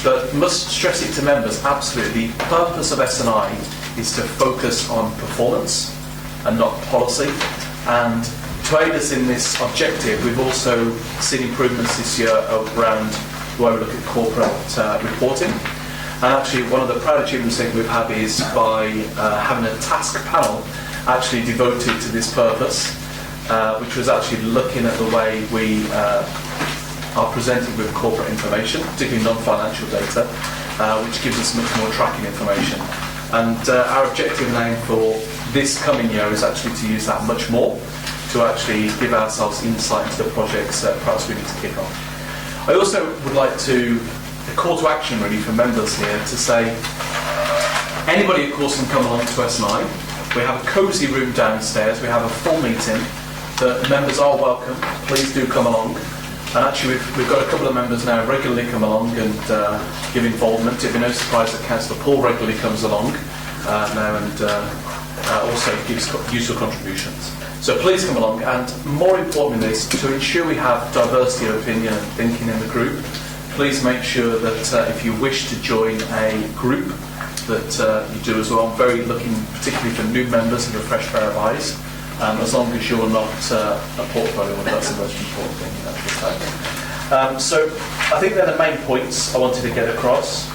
[SPEAKER 11] But must stress it to members, absolutely, the purpose of S&I is to focus on performance and not policy. And to aid us in this objective, we've also seen improvements this year around the way we look at corporate reporting. And actually, one of the proud achievements I think we've had is by having a task panel actually devoted to this purpose, which was actually looking at the way we are presented with corporate information, particularly non-financial data, which gives us much more tracking information. And our objective now for this coming year is actually to use that much more, to actually give ourselves insight into the projects that perhaps we need to kick off. I also would like to, a call to action really for members here to say, anybody of course can come along to S&I. We have a cosy room downstairs, we have a full meeting, the members are welcome, please do come along. And actually we've got a couple of members now regularly come along and give involvement. It'd be no surprise that Councillor Paul regularly comes along now and also gives useful contributions. So please come along, and more important than this, to ensure we have diversity of opinion and thinking in the group, please make sure that if you wish to join a group that you do as well. I'm very looking particularly for new members and a fresh pair of eyes. As long as you're not a portfolio, that's the most important thing in actual fact. So I think they're the main points I wanted to get across.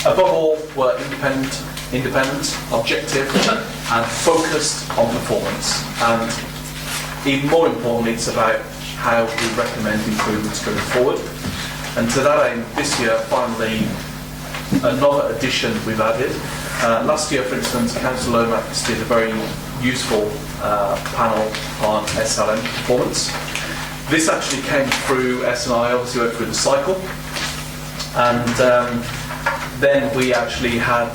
[SPEAKER 11] Above all, we're independent, objective, and focused on performance. And even more importantly, it's about how we recommend improvements going forward. And to that aim, this year, finally, another addition we've added. Last year, for instance, Councillor Lomax did a very useful panel on SLM performance. This actually came through S&I, obviously went through the cycle, and then we actually had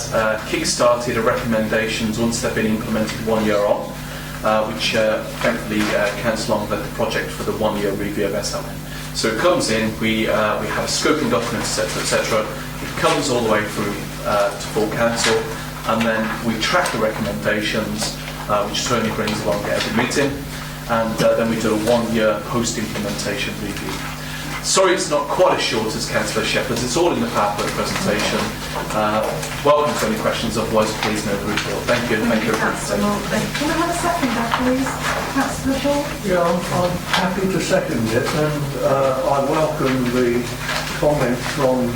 [SPEAKER 11] kick-started recommendations once they've been implemented 1 year on, which thankfully Councillor Long led the project for the 1 year review of SLM. So it comes in, we have a scoping document, etc., etc. It comes all the way through to full council, and then we track the recommendations, which Tony brings along at every meeting, and then we do a 1 year post-implementation review. Sorry it's not quite as short as Councillor Shepherd's, it's all in the PowerPoint presentation. Welcome to any questions, otherwise please know the report. Thank you. Thank you very much.
[SPEAKER 19] Can I have a second, please? Councillor Shaw?
[SPEAKER 8] Yeah, I'm happy to second it, and I welcome the comment from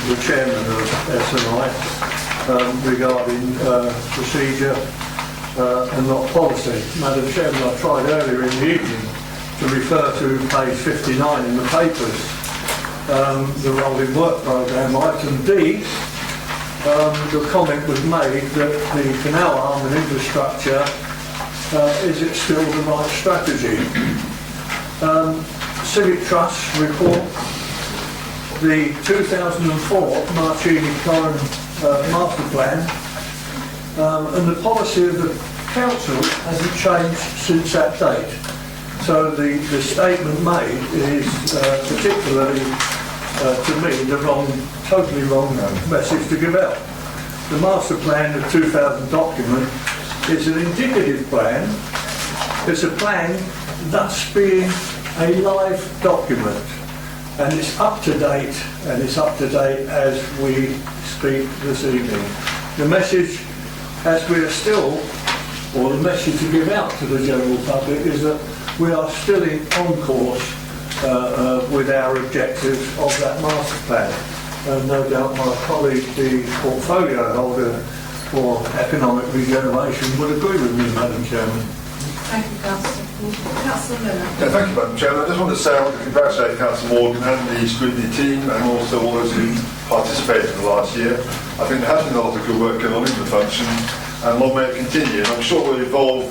[SPEAKER 8] the chairman of S&I regarding procedure and not policy. Madam Chairman, I tried earlier in the evening to refer to page 59 in the papers, the rolling work programme, item D. The comment was made that the canal arm and infrastructure, is it still the right strategy? Civic Trust report, the 2004 Marchini-Corin master plan, and the policy of the council hasn't changed since that date. So the statement made is particularly, to me, the totally wrong message to give out. The master plan, the 2000 document, is an indicative plan. It's a plan that's being a live document, and it's up to date, as we speak this evening. The message, as we are still, or the message to give out to the general public, is that we are still on course with our objectives of that master plan. And no doubt my colleague, the portfolio holder for economic regeneration, would agree with me, Madam Chairman.
[SPEAKER 19] Thank you, Councillor. Councillor Miller.
[SPEAKER 6] Yeah, thank you, Madam Chairman. I just want to say I want to congratulate Councillor Morgan and the scrutiny team, and also all those who participated in the last year. I think there has been a lot of good work going on in the function, and long may it continue. And I'm sure we'll evolve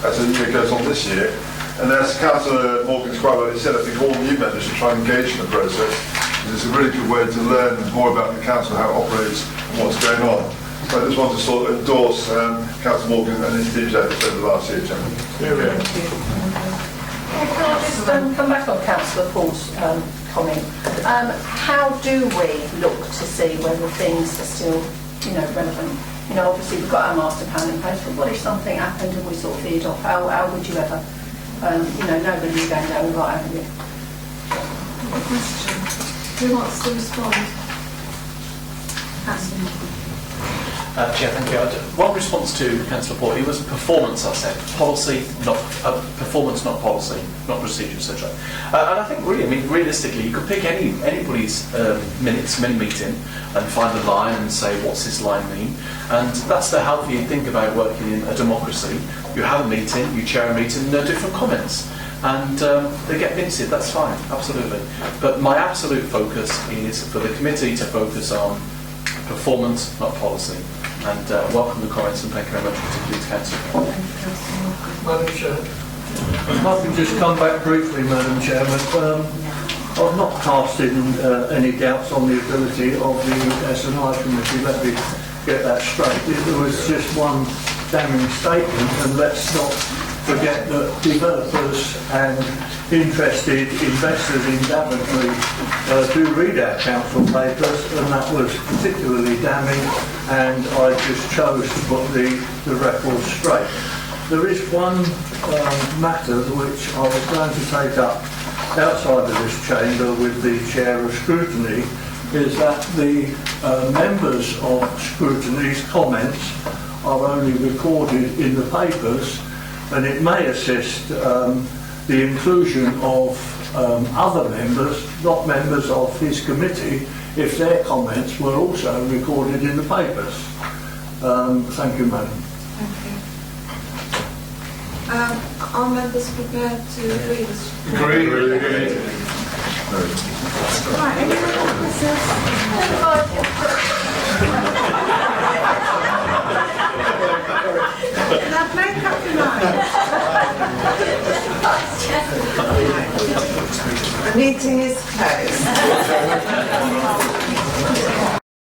[SPEAKER 6] as the year goes on this year. And as Councillor Morgan's quite rightly said, I think all new members should try and engage in the process. It's a really good way to learn more about the council, how it operates, and what's going on. So I just want to sort of endorse Councillor Morgan and his team's efforts over the last year, Chairman.
[SPEAKER 16] Can I just come back on Councillor Paul's comment? How do we look to see whether things are still, relevant? Obviously we've got our master plan in place, but what if something happened and we sort of veered off? How would you ever? Nobody's going down the right avenue.
[SPEAKER 19] Question. Who wants to respond?
[SPEAKER 11] Chair, thank you. One response to Councillor Port, it was performance, I said. Policy, not performance, not policy, not procedure, etc. And I think realistically, you could pick anybody's mini meeting and find a line and say, what's this line mean? And that's the healthy think about working in a democracy. You have a meeting, you chair a meeting, and there are different comments. And they get minted, that's fine, absolutely. But my absolute focus is for the committee to focus on performance, not policy. And welcome the comments, and thank you very much, particularly to Councillor.
[SPEAKER 8] Madam Chair, if I can just come back briefly, Madam Chairman. I've not cast in any doubts on the ability of the S&I committee. Let me get that straight. There was just one damning statement, and let's not forget that developers and interested investors in Daventry do read our council papers, and that was particularly damning, and I just chose to put the record straight. There is one matter which I was going to take up outside of this chamber with the chair of scrutiny, is that the members of scrutiny's comments are only recorded in the papers, and it may assist the inclusion of other members, not members of his committee, if their comments were also recorded in the papers. Thank you, Madam.
[SPEAKER 19] Thank you.
[SPEAKER 4] Are members prepared to agree with?
[SPEAKER 3] Agree.
[SPEAKER 4] Right, any other witnesses? Now make up your mind. The meeting is closed.